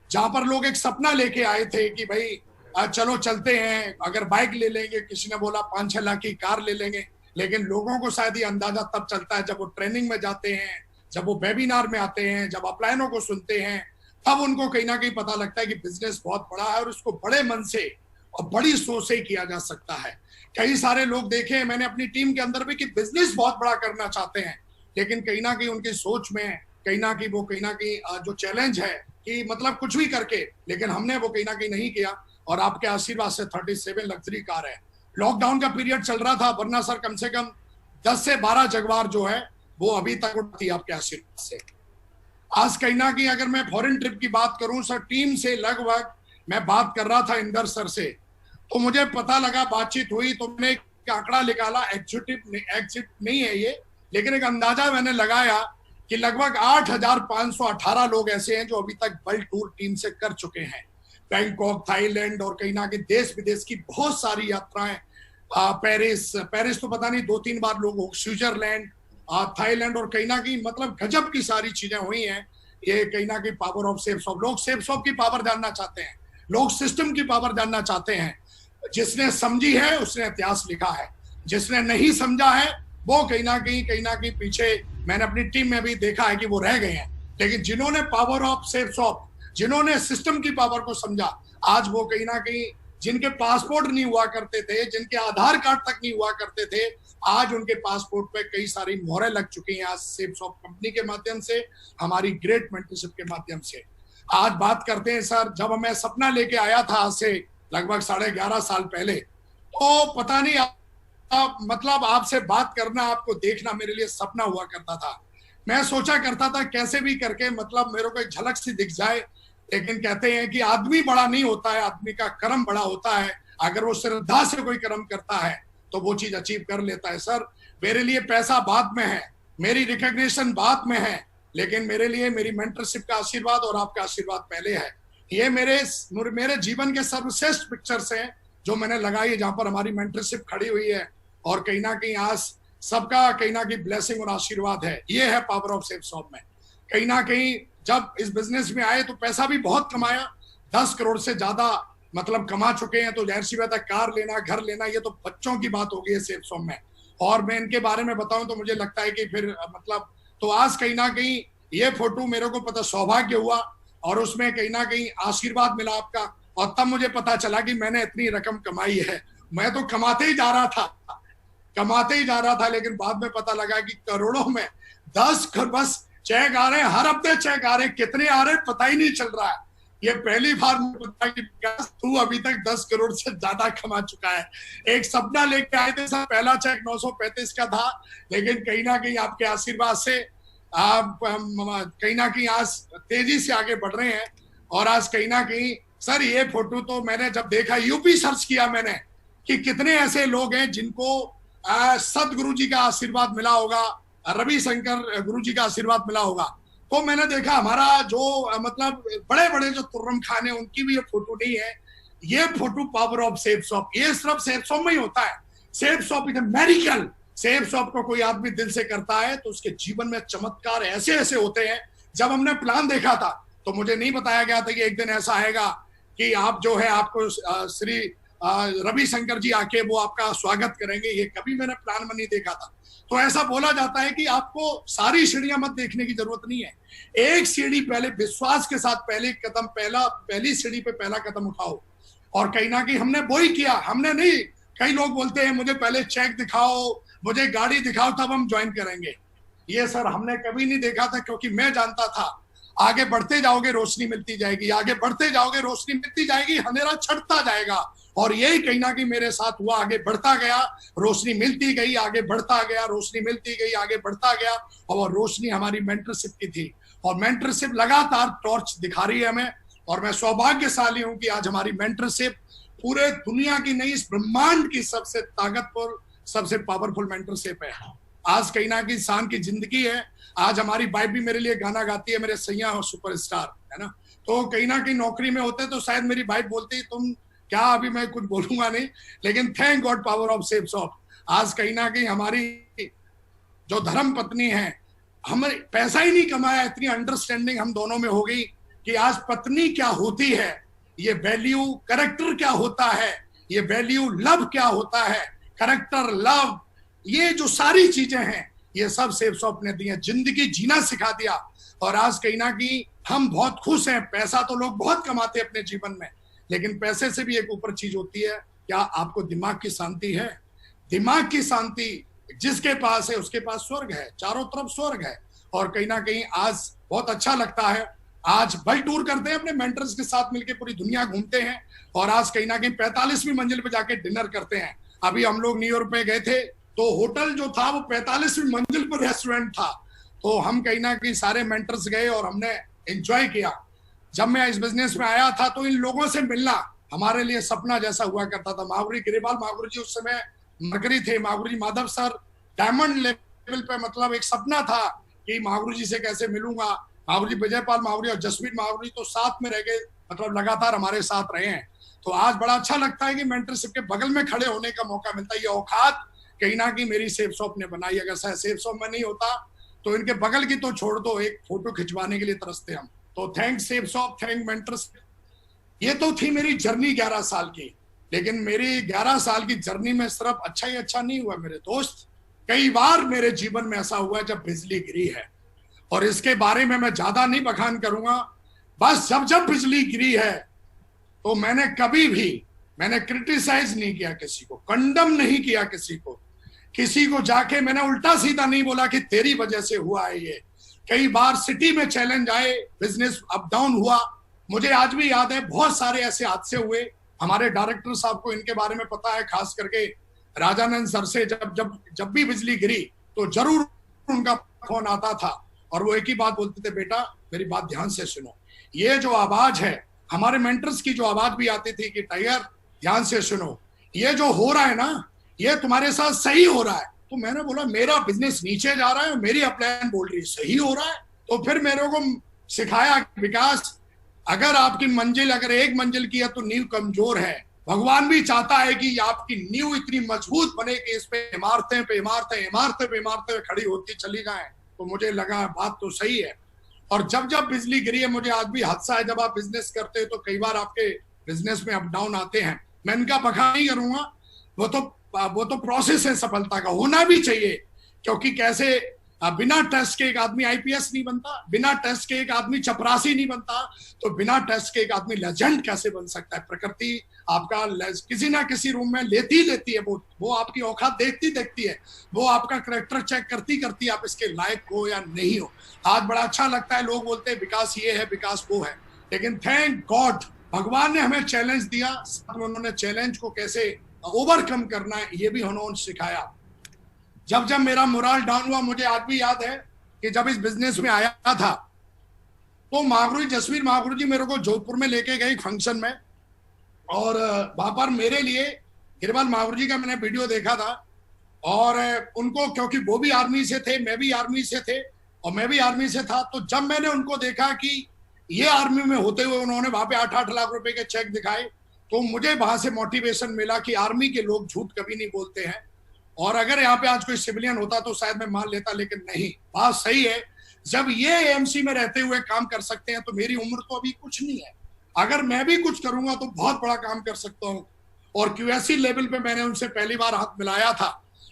जहां पर लोग एक सपना लेके आए थे कि भाई चलो चलते हैं, अगर बाइक ले लेंगे, किसी ने बोला 5-6 लाख की कार ले लेंगे, लेकिन लोगों को शायद ये अंदाजा तब चलता है जब वो ट्रेनिंग में जाते हैं, जब वो वेबिनार में आते हैं, जब अपलायनों को सुनते हैं, तब उनको कहीं ना कहीं पता लगता है कि बिजनेस बहुत बड़ा है और उसको बड़े मन से और बड़ी सोच से किया जा सकता है। कई सारे लोग देखे हैं मैंने अपनी टीम के अंदर भी कि बिजनेस बहुत बड़ा करना चाहते हैं, लेकिन कहीं ना कहीं उनकी सोच में कहीं ना कहीं जो चैलेंज है कि मतलब कुछ भी करके, लेकिन हमने वो कहीं ना कहीं नहीं किया। और आपके आशीर्वाद से 37 लग्जरी कार है। लॉकडाउन का पीरियड चल रहा था, वरना सर कम से कम 10 से 12 जगवार जो है वो अभी तक उठती आपके आशीर्वाद से। आज कहीं ना कहीं अगर मैं फॉरेन ट्रिप की बात करूं सर, टीम से लगभग मैं बात कर रहा था इंदर सर से, तो मुझे पता लगा, बातचीत हुई तो मैंने एक आंकड़ा निकाला, एग्जिट नहीं है ये, लेकिन एक अंदाजा मैंने लगाया कि लगभग 8,518 लोग ऐसे हैं जो अभी तक वर्ल्ड टूर टीम से कर चुके हैं। बैंकॉक, थाईलैंड और कहीं ना कहीं देश विदेश की बहुत सारी यात्राएं, पेरिस तो पता नहीं 2-3 बार लोग हो, स्विट्जरलैंड, थाईलैंड, और कहीं ना कहीं मतलब गजब की सारी चीजें हुई हैं। ये कहीं ना कहीं पावर ऑफ सेफ शॉप, लोग सेफ शॉप की पावर जानना चाहते हैं, लोग सिस्टम की पावर जानना चाहते हैं। जिसने समझी है उसने इतिहास लिखा है, जिसने नहीं समझा है वो कहीं ना कहीं पीछे, मैंने अपनी टीम में भी देखा है कि वो रह गए हैं। लेकिन जिन्होंने पावर ऑफ सेफ शॉप, जिन्होंने सिस्टम की पावर को समझा, आज वो कहीं ना कहीं जिनके पासपोर्ट नहीं हुआ करते थे, जिनके आधार कार्ड तक नहीं हुआ करते थे, आज उनके पासपोर्ट पे कई सारी मोहरें लग चुकी हैं, आज सेप्सॉफ्ट कंपनी के माध्यम से, हमारी ग्रेट मेंटरशिप के माध्यम से। आज बात करते हैं सर, जब मैं सपना लेके आया था आज से लगभग 11.5 साल पहले, तो पता नहीं मतलब आपसे बात करना, आपको देखना मेरे लिए सपना हुआ करता था। मैं सोचा करता था कैसे भी करके मतलब मेरे को एक झलक सी दिख जाए, लेकिन कहते हैं कि आदमी बड़ा नहीं होता है, आदमी का कर्म बड़ा होता है। अगर वो श्रद्धा से कोई कर्म करता है तो वो चीज अचीव कर लेता है। सर मेरे लिए पैसा बाद में है, मेरी रिकॉग्निशन बाद में है, लेकिन मेरे लिए मेरी मेंटरशिप का आशीर्वाद और आपका आशीर्वाद पहले है। ये मेरे जीवन के सर्वश्रेष्ठ पिक्चर्स हैं जो मैंने लगाई है, जहां पर हमारी मेंटरशिप खड़ी हुई है, और कहीं ना कहीं आज सबका कहीं ना कहीं ब्लेसिंग और आशीर्वाद है। ये है पावर ऑफ सेप्सॉफ्ट में। कहीं ना कहीं जब इस बिजनेस में आए तो पैसा भी बहुत कमाया, 10 करोड़ से ज्यादा मतलब कमा चुके हैं। तो जाहिर सी बात है, कार लेना, घर लेना, ये तो बच्चों की बात हो गई है सेप्सॉफ्ट में। और मैं इनके बारे में बताऊं तो मुझे लगता है कि फिर मतलब, तो आज कहीं ना कहीं ये फोटो मेरे को पता सौभाग्य हुआ और उसमें कहीं ना कहीं आशीर्वाद मिला आपका, और तब मुझे पता चला कि मैंने इतनी रकम कमाई है। मैं तो कमाते ही जा रहा था, लेकिन बाद में पता लगा कि करोड़ों में 10 बस चेक आ रहे हैं, हर हफ्ते चेक आ रहे हैं, कितने आ रहे हैं पता ही नहीं चल रहा है। ये पहली बार मुझे पता कि तू अभी तक 10 करोड़ से ज्यादा कमा चुका है। एक सपना लेके आए थे सर, पहला चेक 935 का था, लेकिन कहीं ना कहीं आपके आशीर्वाद से आप कहीं ना कहीं आज तेजी से आगे बढ़ रहे हैं। और आज कहीं ना कहीं सर ये फोटो तो मैंने जब देखा, यूपी सर्च किया मैंने कि कितने ऐसे लोग हैं जिनको सदगुरु जी का आशीर्वाद मिला होगा, रविशंकर गुरु जी का आशीर्वाद मिला होगा। तो मैंने देखा हमारा जो मतलब बड़े बड़े जो तुर्रम खान है उनकी भी ये फोटो नहीं है। ये फोटो पावर ऑफ सेप्सॉफ्ट, ये सिर्फ सेप्सॉफ्ट में ही होता है। सेप्सॉफ्ट इज मेडिकल। सेप्सॉफ्ट को कोई आदमी दिल से करता है तो उसके जीवन में चमत्कार ऐसे ऐसे होते हैं। जब हमने प्लान देखा था तो मुझे नहीं बताया गया था कि एक दिन ऐसा आएगा कि आप जो है आपको श्री रविशंकर जी आके वो आपका स्वागत करेंगे। ये कभी मैंने प्लान में नहीं देखा था। तो ऐसा बोला जाता है कि आपको सारी सीढ़ियां मत देखने की जरूरत नहीं है, एक सीढ़ी पहले विश्वास के साथ पहली सीढ़ी पे पहला कदम उठाओ। और कहीं ना कहीं हमने वो ही किया। हमने नहीं, कई लोग बोलते हैं मुझे पहले चेक दिखाओ, मुझे गाड़ी दिखाओ, तब हम ज्वाइन करेंगे। ये सर हमने कभी नहीं देखा था, क्योंकि मैं जानता था आगे बढ़ते जाओगे रोशनी मिलती जाएगी, आगे बढ़ते जाओगे रोशनी मिलती जाएगी, अंधेरा छटता जाएगा। और यही कहीं ना कहीं मेरे साथ हुआ, आगे बढ़ता गया, रोशनी मिलती गई, आगे बढ़ता गया, रोशनी मिलती गई, आगे बढ़ता गया। और वो रोशनी हमारी मेंटरशिप की थी, और मेंटरशिप लगातार टॉर्च दिखा रही है हमें। और मैं सौभाग्यशाली हूं कि आज हमारी मेंटरशिप पूरे दुनिया की नहीं, इस ब्रह्मांड की सबसे ताकतवर, सबसे पावरफुल मेंटरशिप है। आज कहीं ना कहीं इंसान की जिंदगी है। आज हमारी वाइफ भी मेरे लिए गाना गाती है, मेरे सैया हो सुपरस्टार, है ना। तो कहीं ना कहीं नौकरी में होते तो शायद मेरी वाइफ बोलती तुम क्या, अभी मैं कुछ बोलूंगा नहीं, लेकिन थैंक गॉड पावर ऑफ सेप्सॉफ्ट। आज कहीं ना कहीं हमारी जो धर्म पत्नी है, हमने पैसा ही नहीं कमाया, इतनी अंडरस्टैंडिंग हम दोनों में हो गई कि आज पत्नी क्या होती है, ये वैल्यू, करेक्टर क्या होता है, ये वैल्यू, लव क्या होता है, करेक्टर, लव, ये जो सारी चीजें हैं ये सब सेप्सॉफ्ट ने दी है। जिंदगी जीना सिखा दिया। और आज कहीं ना कहीं हम बहुत खुश हैं। पैसा तो लोग बहुत कमाते हैं अपने जीवन में, लेकिन पैसे से भी एक ऊपर चीज होती है, क्या आपको दिमाग की शांति है? दिमाग की शांति जिसके पास है उसके पास स्वर्ग है, चारों तरफ स्वर्ग है। और कहीं ना कहीं आज बहुत अच्छा लगता है। आज वर्ल्ड टूर करते हैं, अपने मेंटर्स के साथ मिलकर पूरी दुनिया घूमते हैं, और आज कहीं ना कहीं 45वीं मंजिल पे जाके डिनर करते हैं। अभी हम लोग न्यूयॉर्क पे गए थे, तो होटल जो था वो 45वीं मंजिल पर रेस्टोरेंट था। तो हम कहीं ना कहीं सारे मेंटर्स गए और हमने एंजॉय किया। जब मैं इस बिजनेस में आया था तो इन लोगों से मिलना हमारे लिए सपना जैसा हुआ करता था। मागुरी गिरिपाल मागुरी जी उस समय मरकरी थे, मागुरी जी माधव सर डायमंड लेवल पे, मतलब एक सपना था कि मागुरी जी से कैसे मिलूंगा। मागुरी विजयपाल मागुरी और जसवीर मागुरी तो साथ में रह गए, मतलब लगातार हमारे साथ रहे हैं। तो आज बड़ा अच्छा लगता है कि मेंटरशिप के बगल में खड़े होने का मौका मिलता है। ये औकात कहीं ना कहीं मेरी सेप्सॉफ्ट ने बनाई। अगर सेप्सॉफ्ट में नहीं होता तो इनके बगल की तो छोड़ दो, एक फोटो खिंचवाने के लिए तरसते हम। तो थैंक्स सेप्सॉफ्ट, थैंक मेंटरशिप। ये तो थी मेरी जर्नी 11 साल की, लेकिन मेरी 11 साल की जर्नी में सिर्फ अच्छा ही अच्छा नहीं हुआ मेरे दोस्त। कई बार मेरे जीवन में ऐसा हुआ है जब बिजली गिरी है, और इसके बारे में मैं ज्यादा नहीं बखान करूंगा। बस जब जब बिजली गिरी है तो मैंने कभी भी मैंने क्रिटिसाइज नहीं किया किसी को, कंडम नहीं किया किसी को जाके मैंने उल्टा सीधा नहीं बोला कि तेरी वजह से हुआ है ये। कई बार सिटी में चैलेंज आए, बिजनेस अप डाउन हुआ। मुझे आज भी याद है बहुत सारे ऐसे हादसे हुए। हमारे डायरेक्टर साहब को इनके बारे में पता है, खास करके राजानंद सर से जब भी बिजली गिरी तो जरूर उनका फोन आता था और वो एक ही बात बोलते थे, बेटा मेरी बात ध्यान से सुनो। ये जो आवाज है, हमारे मेंटर्स की जो आवाज भी आती थी कि टाइगर ध्यान से सुनो, ये जो हो रहा है ना ये तुम्हारे साथ सही हो रहा है। तो मैंने बोला मेरा बिजनेस नीचे जा रहा है, मेरी अपलाइन बोल रही सही हो रहा है। तो फिर मेरे को सिखाया विकास, अगर आपकी मंजिल अगर एक मंजिल की है तो नींव कमजोर है। भगवान भी चाहता है कि आपकी नींव इतनी मजबूत बने कि इस पे इमारतें पे इमारतें इमारतें पे इमारतें खड़ी होती चली जाएं। तो मुझे लगा बात तो सही है। और जब जब बिजली गिरी है, मुझे आज भी हादसा है, जब आप बिजनेस करते हो तो कई बार आपके बिजनेस में अप डाउन आते हैं। मैं इनका बखान नहीं करूंगा, वो तो प्रोसेस है सफलता का, होना भी चाहिए। क्योंकि कैसे बिना टेस्ट के एक आदमी आईपीएस नहीं बनता, बिना टेस्ट के एक आदमी चपरासी नहीं बनता, तो बिना टेस्ट के एक आदमी लेजेंड कैसे बन सकता है। प्रकृति आपका किसी ना किसी रूम में लेती है, वो आपकी औकात देखती है, वो आपका करेक्टर चेक करती आप इसके लायक हो या नहीं हो। आज बड़ा अच्छा लगता है, लोग बोलते हैं विकास ये है विकास वो है, लेकिन थैंक गॉड भगवान ने हमें चैलेंज दिया, उन्होंने चैलेंज को कैसे ओवरकम करना है ये भी उन्होंने सिखाया। जब मेरा मोरल डाउन हुआ, मुझे आज भी याद है कि जब इस बिजनेस में आया था तो महागुरु जसवीर महागुरु जी मेरे को जोधपुर में लेके गए फंक्शन में, और वहां पर मेरे लिए गिरवाल महागुरु जी का मैंने वीडियो देखा था। और उनको, क्योंकि वो भी आर्मी से थे, मैं भी आर्मी से थे और मैं भी आर्मी से था, तो जब मैंने उनको देखा कि ये आर्मी में होते हुए उन्होंने वहां पे 8-8 लाख रुपए के चेक दिखाए, तो मुझे वहां से मोटिवेशन मिला कि आर्मी के लोग झूठ कभी नहीं बोलते हैं। और अगर यहाँ पे आज कोई सिविलियन होता तो शायद मैं मान लेता, लेकिन नहीं, बात सही है। जब ये एएमसी में रहते हुए काम कर सकते हैं तो मेरी उम्र तो अभी कुछ नहीं है, अगर मैं भी कुछ करूंगा तो बहुत बड़ा काम कर सकता हूँ। और क्यूएससी लेवल पे मैंने उनसे पहली बार हाथ मिलाया था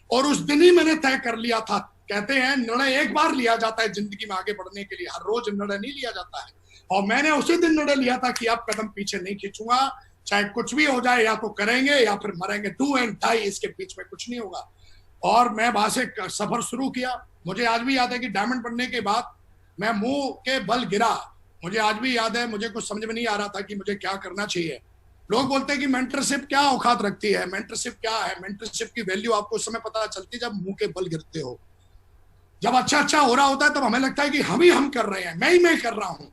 और उस दिन ही मैंने तय कर लिया था। कहते हैं निर्णय एक बार लिया जाता है जिंदगी में आगे बढ़ने के लिए, हर रोज निर्णय नहीं लिया जाता है। और मैंने उसी दिन निर्णय लिया था कि अब कदम पीछे नहीं खींचूंगा, चाहे कुछ भी हो जाए, या तो करेंगे या फिर मरेंगे, डू एंड डाई, इसके बीच में कुछ नहीं होगा। और मैं वहां से सफर शुरू किया। मुझे आज भी याद है कि डायमंड बनने के बाद मैं मुंह के बल गिरा। मुझे आज भी याद है, मुझे कुछ समझ में नहीं आ रहा था कि मुझे क्या करना चाहिए। लोग बोलते हैं कि मेंटरशिप क्या औकात रखती है, मेंटरशिप क्या है। मेंटरशिप की वैल्यू आपको उस समय पता चलती है जब मुंह के बल गिरते हो। जब अच्छा हो रहा होता है तब हमें लगता है कि हम कर रहे हैं, मैं कर रहा हूं।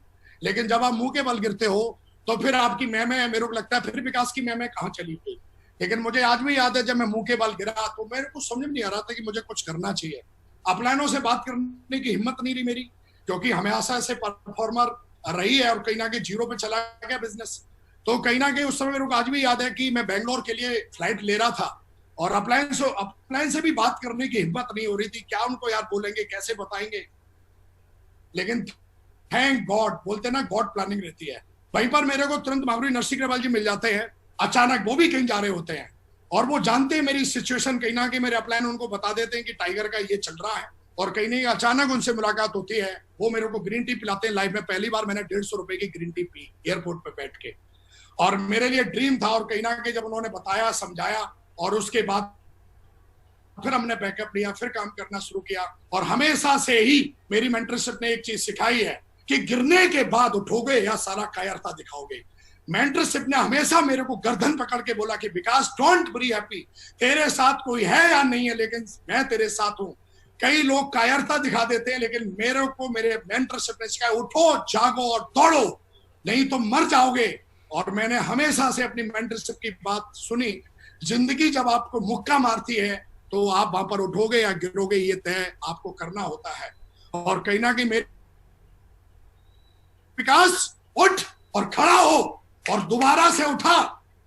लेकिन जब आप मुंह के बल गिरते हो तो फिर आपकी मैं मेरे को लगता है फिर विकास की मैं कहाँ चली गई। लेकिन मुझे आज भी याद है जब मैं मुंह के बल गिरा तो मेरे को समझ में नहीं आ रहा था कि मुझे कुछ करना चाहिए। अपलाइनों से बात करने की हिम्मत नहीं रही मेरी, क्योंकि हमेशा से परफॉर्मर रही है और कहीं ना कहीं जीरो पे चला गया बिजनेस। तो कहीं ना कहीं उस समय मेरे को आज भी याद है कि मैं बेंगलोर के लिए फ्लाइट ले रहा था और अपलाइन से भी बात करने की हिम्मत नहीं हो रही थी। क्या उनको यार बोलेंगे, कैसे बताएंगे। लेकिन थैंक गॉड, बोलते ना गॉड प्लानिंग रहती है। वहीं पर मेरे को तुरंत महागुरु नरसिंह अग्रवाल जी मिल जाते हैं अचानक, वो भी कहीं जा रहे होते हैं और वो जानते हैं मेरी सिचुएशन, कहीं ना कहीं मेरे अपलाइन उनको बता देते हैं कि टाइगर का ये चल रहा है। और कहीं नहीं अचानक उनसे मुलाकात होती है, वो मेरे को ग्रीन टी पिलाते हैं। लाइफ में पहली बार मैंने 150 रुपए की ग्रीन टी पी एयरपोर्ट पे बैठ के, और मेरे लिए ड्रीम था। और कहीं ना कहीं जब उन्होंने बताया, समझाया, और उसके बाद फिर हमने बैकअप लिया, फिर काम करना शुरू किया। और हमेशा से ही मेरी मेंटरशिप ने एक चीज सिखाई है कि गिरने के बाद उठोगे या सारा कायरता दिखाओगे। मेंटरशिप ने हमेशा मेरे को गर्दन पकड़ के बोला कि विकास डोंट बी हैप्पी, तेरे साथ कोई है या नहीं है लेकिन मैं तेरे साथ हूं। कई लोग कायरता दिखा देते हैं, लेकिन मेरे को मेरे मेंटरशिप ने सिखाया उठो, जागो और दौड़ो, नहीं तो मर जाओगे। और मैंने हमेशा से अपनी मेंटरशिप की बात सुनी। जिंदगी जब आपको मुक्का मारती है तो आप वहां पर उठोगे या गिरोगे, ये तय आपको करना होता है। और कहीं ना कहीं मेरे विकास उठ और खड़ा हो, और दोबारा से उठा,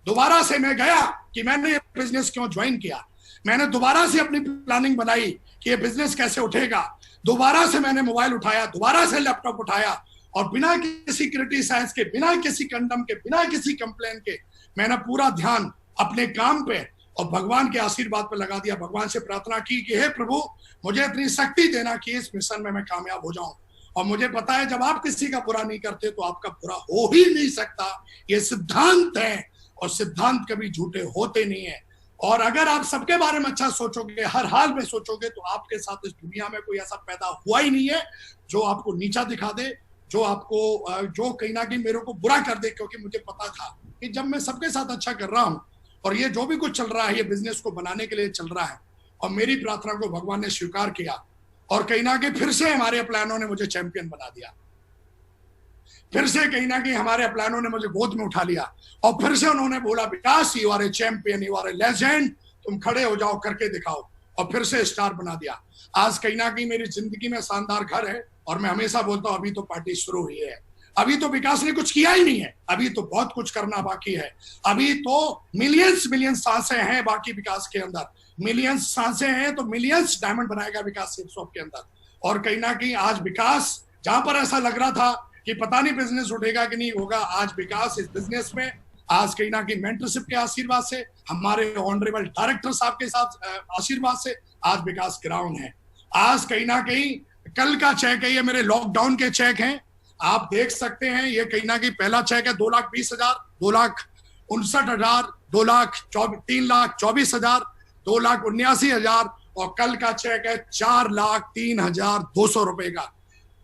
दोबारा से मैं गया कि मैंने ये बिजनेस क्यों ज्वाइन किया। मैंने दोबारा से अपनी प्लानिंग बनाई कि ये बिजनेस कैसे उठेगा। दोबारा से मैंने मोबाइल उठाया, दोबारा से लैपटॉप उठाया, और बिना किसी क्रिटिसाइज के, बिना किसी कंडम के, बिना किसी कंप्लेन के मैंने पूरा ध्यान अपने काम पे और भगवान के आशीर्वाद पे लगा दिया। भगवान से प्रार्थना की कि हे प्रभु, मुझे इतनी शक्ति देना कि इस मिशन में मैं कामयाब हो जाऊं। और मुझे पता है जब आप किसी का बुरा नहीं करते तो आपका बुरा हो ही नहीं सकता, ये सिद्धांत है। और सिद्धांत कभी झूठे होते नहीं है। और अगर आप सबके बारे में अच्छा सोचोगे, हर हाल में सोचोगे, तो आपके साथ इस दुनिया में कोई ऐसा पैदा हुआ ही नहीं है जो आपको नीचा दिखा दे, जो आपको जो कहीं ना कहीं मेरे को बुरा कर दे। क्योंकि मुझे पता था कि जब मैं सबके साथ अच्छा कर रहा हूं, और ये जो भी कुछ चल रहा है ये बिजनेस को बनाने के लिए चल रहा है, और मेरी प्रार्थना को भगवान ने स्वीकार किया, और कहीं ना कहीं फिर से हमारे प्लानों ने मुझे चैंपियन बना दिया। फिर से कहीं ना कहीं हमारे प्लानों ने मुझे गोद में उठा लिया, और फिर से उन्होंने बोला, Vikas you are a champion, you are a legend, तुम खड़े हो जाओ, करके दिखाओ, और फिर से स्टार बना दिया। आज कहीं ना कहीं मेरी जिंदगी में शानदार घर है, और मैं हमेशा बोलता हूं अभी तो पार्टी शुरू हुई है, अभी तो विकास ने कुछ किया ही नहीं है, अभी तो बहुत कुछ करना बाकी है। अभी तो मिलियंस सांसें हैं बाकी विकास के अंदर, मिलियंस सांसें हैं, तो मिलियंस डायमंड बनाएगा विकास सेल्सशॉप के अंदर। और कहीं ना कहीं आज विकास, जहां पर ऐसा लग रहा था कि पता नहीं बिजनेस उठेगा कि नहीं होगा, आज विकास इस बिजनेस में, आज कहीं ना कहीं मेंटरशिप के आशीर्वाद से, हमारे ऑनरेबल डायरेक्टर साहब के साथ आशीर्वाद से आज विकास ग्राउंड है। आज कहीं ना कहीं कल का चेक है, ये मेरे लॉकडाउन के चेक हैं, आप देख सकते हैं। ये कहीं ना कहीं पहला चेक है 2,20,000, 2,59,000, 3,24,000, 2,79,000, और कल का चेक है 4,03,200 रुपए का।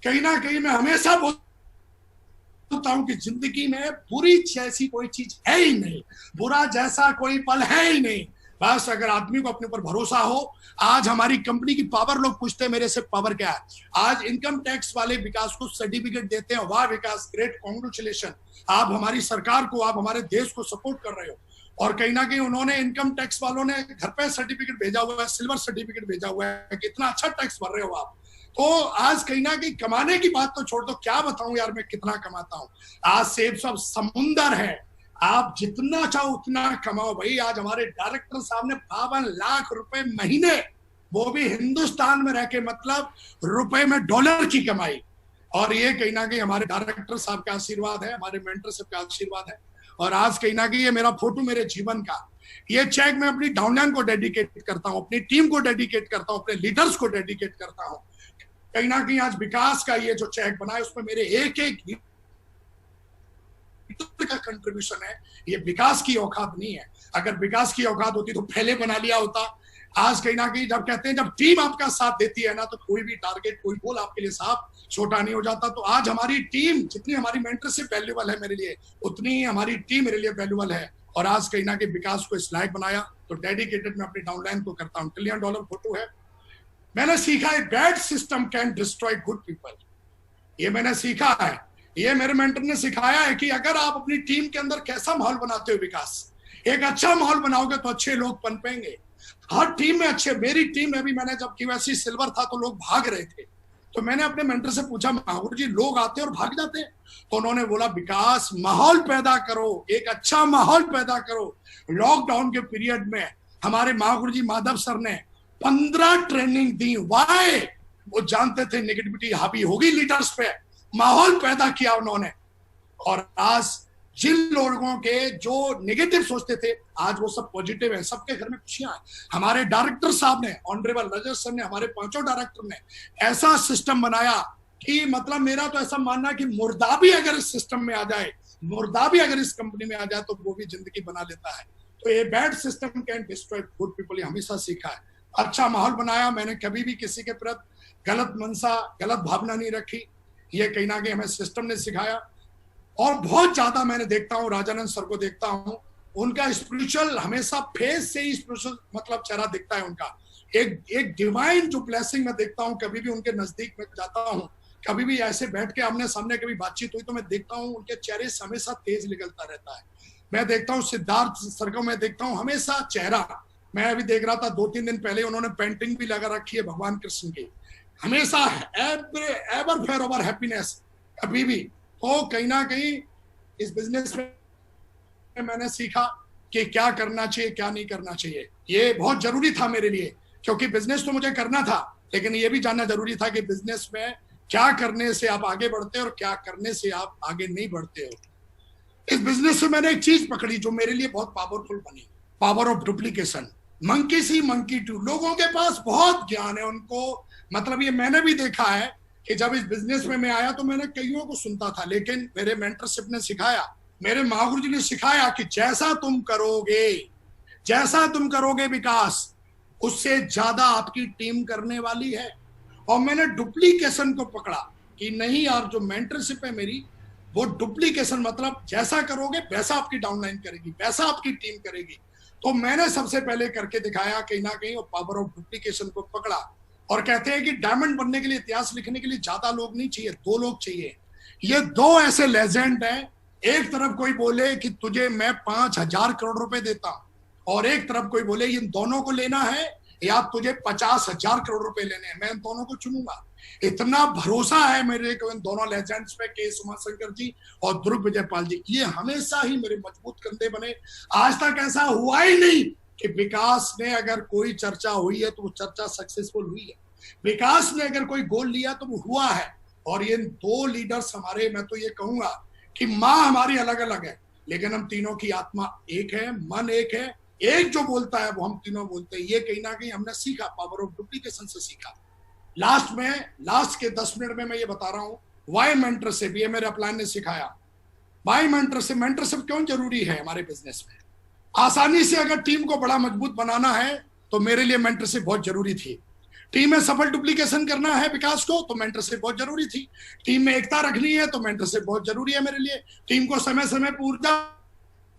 कहीं ना कहीं मैं हमेशा बोलता हूं कि जिंदगी में बुरी जैसी कोई चीज है ही नहीं, बुरा जैसा कोई पल है ही नहीं। बस अगर आदमी को अपने ऊपर भरोसा हो। आज हमारी कंपनी की पावर, लोग पूछते हैं मेरे से पावर क्या है, आज इनकम टैक्स वाले विकास को सर्टिफिकेट देते हैं, वाह विकास, ग्रेट, कांग्रेचुलेशन, आप हमारी सरकार को, आप हमारे देश को सपोर्ट कर रहे हो। और कहीं ना कहीं उन्होंने, इनकम टैक्स वालों ने घर पे सर्टिफिकेट भेजा हुआ है, सिल्वर सर्टिफिकेट भेजा हुआ है, कितना अच्छा टैक्स भर रहे हो आप। तो आज कहीं ना कहीं कमाने की बात तो छोड़ दो, क्या बताऊं यार मैं कितना कमाता हूं। आज सेब सब समुंदर है, आप जितना चाहो उतना कमाओ भाई। आज हमारे डायरेक्टर साहब ने 52 लाख रुपए महीने, वो भी हिंदुस्तान में रह के, मतलब रुपए में डॉलर की कमाई। और ये कहीं ना कहीं हमारे डायरेक्टर साहब का आशीर्वाद है, हमारे मेंटरशिप का आशीर्वाद है। और आज कहीं ना कहीं ये मेरा फोटो मेरे जीवन का, ये चेक मैं अपनी डाउनलाइन को डेडिकेट करता हूँ, अपनी टीम को डेडिकेट करता हूँ, अपने लीडर्स को डेडिकेट करता हूँ। कहीं ना कहीं आज विकास का ये जो चेक बना है, उसमें मेरे एक एक का कंट्रीब्यूशन है। ये विकास की औकात नहीं है, अगर विकास की औकात होती तो पहले बना लिया होता। आज कहीं ना कहीं जब कहते हैं, जब टीम आपका साथ देती है ना, तो कोई भी टारगेट, कोई गोल आपके लिए साफ छोटा नहीं हो जाता। तो आज हमारी टीम, जितनी हमारी मेंटरशिप वैल्यूबल है मेरे लिए, उतनी ही हमारी टीम मेरे लिए वैल्यूबल है। और आज कहीं ना कहीं विकास को इस लायक बनाया, तो डेडिकेटेड मैं अपनी डाउनलाइन को करता हूँ। $1 ट्रिलियन फोटो है। मैंने सीखा है, bad system can destroy good people, ये मैंने सीखा है। ये मेरे मेंटर ने सिखाया है कि अगर आप अपनी टीम के अंदर कैसा माहौल बनाते हो विकास, एक अच्छा माहौल बनाओगे तो अच्छे लोग पनपेंगे। हर टीम में अच्छे, मेरी टीम में भी, मैंने जब QSC सिल्वर था तो लोग भाग रहे थे, तो मैंने अपने मेंटर से पूछा, महागुरु जी लोग आते और भाग जाते हैं? तो उन्होंने बोला, विकास माहौल पैदा करो, एक अच्छा माहौल पैदा करो। लॉकडाउन के पीरियड में हमारे महागुरु जी माधव सर ने 15 ट्रेनिंग दी। वाई? वो जानते थे नेगेटिविटी हावी होगी लीडर्स पे, माहौल पैदा किया उन्होंने। और आज जिन लोगों के जो नेगेटिव सोचते थे, आज वो सब पॉजिटिव है, सबके घर में खुशियां हैं। हमारे डायरेक्टर साहब ने, ऑनरेबल रजत सर ने, हमारे 5 डायरेक्टर ने ऐसा सिस्टम बनाया कि मतलब मेरा तो ऐसा मानना है कि मुर्दा भी अगर इस सिस्टम में आ जाए, मुर्दा भी अगर इस कंपनी में आ जाए, तो वो भी जिंदगी बना लेता है। तो ये bad system can destroy good people, हमेशा सीखा है। अच्छा माहौल बनाया, मैंने कभी भी किसी के प्रति गलत मनसा, गलत भावना नहीं रखी। ये कहीं ना कहीं हमें सिस्टम ने सिखाया। और बहुत ज्यादा मैंने देखता हूँ, राजानंद सर को देखता हूँ, उनका स्पिरिचुअल हमेशा फेस से ही स्पिरिचुअल मतलब चेहरा दिखता है उनका। एक डिवाइन जो ब्लेसिंग मैं देखता हूँ, कभी भी उनके नजदीक में जाता हूँ, कभी भी ऐसे बैठ के आमने सामने कभी बातचीत हुई, तो मैं देखता हूँ उनके चेहरे से हमेशा तेज निकलता रहता है। मैं देखता हूँ सिद्धार्थ सर को, मैं देखता हूँ हमेशा चेहरा, मैं अभी देख रहा था 2-3 दिन पहले उन्होंने पेंटिंग भी लगा रखी है भगवान कृष्ण की, हमेशा एवर फेयर ओवर हैप्पीनेस, कभी भी। तो कहीं ना कहीं इस बिजनेस में मैंने सीखा कि क्या करना चाहिए, क्या नहीं करना चाहिए। ये बहुत जरूरी था मेरे लिए, क्योंकि बिजनेस तो मुझे करना था, लेकिन ये भी जानना जरूरी था कि बिजनेस में क्या करने से आप आगे बढ़ते हो और क्या करने से आप आगे नहीं बढ़ते हो। इस बिजनेस से मैंने एक चीज पकड़ी जो मेरे लिए बहुत पावरफुल बनी, power of duplication. Monkey see monkey do, लोगों के पास बहुत ज्ञान है उनको, मतलब ये मैंने भी देखा है कि जब इस बिजनेस में मैं आया तो मैंने कईयों को सुनता था, लेकिन मेरे मेंटरशिप ने सिखाया मेरे महागुरु जी ने सिखाया कि जैसा तुम करोगे विकास, उससे ज्यादा आपकी टीम करने वाली है। और मैंने डुप्लीकेशन को पकड़ा कि नहीं यार, जो मेंटरशिप है मेरी, वो डुप्लीकेशन मतलब जैसा करोगे वैसा आपकी डाउनलाइन करेगी, वैसा आपकी टीम करेगी। तो मैंने सबसे पहले करके दिखाया कहीं ना कहीं, और पावर ऑफ डुप्लीकेशन को पकड़ा। और कहते हैं कि डायमंड बनने के लिए, इतिहास लिखने के लिए ज्यादा लोग नहीं चाहिए, 2 लोग चाहिए। ये 2 ऐसे लेजेंड हैं। एक तरफ कोई बोले कि तुझे मैं 5,000 करोड़ रुपए देता हूं, और एक तरफ कोई बोले इन दोनों को लेना है या तुझे 50,000 करोड़ रुपए लेने हैं, मैं इन दोनों को चुनूंगा। इतना भरोसा है मेरे को इन दोनों लेजेंड्स पे, के उमाशंकर जी और ध्रुव विजयपाल जी। ये हमेशा ही मेरे मजबूत कंधे बने। आज तक ऐसा हुआ ही नहीं कि विकास ने अगर कोई चर्चा हुई है तो वो चर्चा सक्सेसफुल हुई है, विकास ने अगर कोई गोल लिया तो वो हुआ है। और ये 2 लीडर्स हमारे, मैं तो ये कहूंगा कि माँ हमारी अलग अलग है, लेकिन हम तीनों की आत्मा एक है, मन एक है। एक जो बोलता है वो हम तीनों बोलते हैं। ये कहीं ना कहीं हमने सीखा, पावर ऑफ डुप्लीकेशन से सीखा। लास्ट के 10 मिनट में मैं ये बता रहा हूं, वाई मेंटरशिप, ये मेरे अपलाइन ने सिखाया। वाई मेंटरशिप क्यों जरूरी है हमारे बिजनेस में। आसानी से अगर टीम को बड़ा मजबूत बनाना है तो मेरे लिए मेंटरशिप बहुत जरूरी थी। टीम में सफल डुप्लीकेशन करना है विकास को तो मेंटरशिप बहुत जरूरी थी। टीम में एकता रखनी है तो मेंटरशिप बहुत जरूरी है मेरे लिए। टीम को समय समय पर ऊर्जा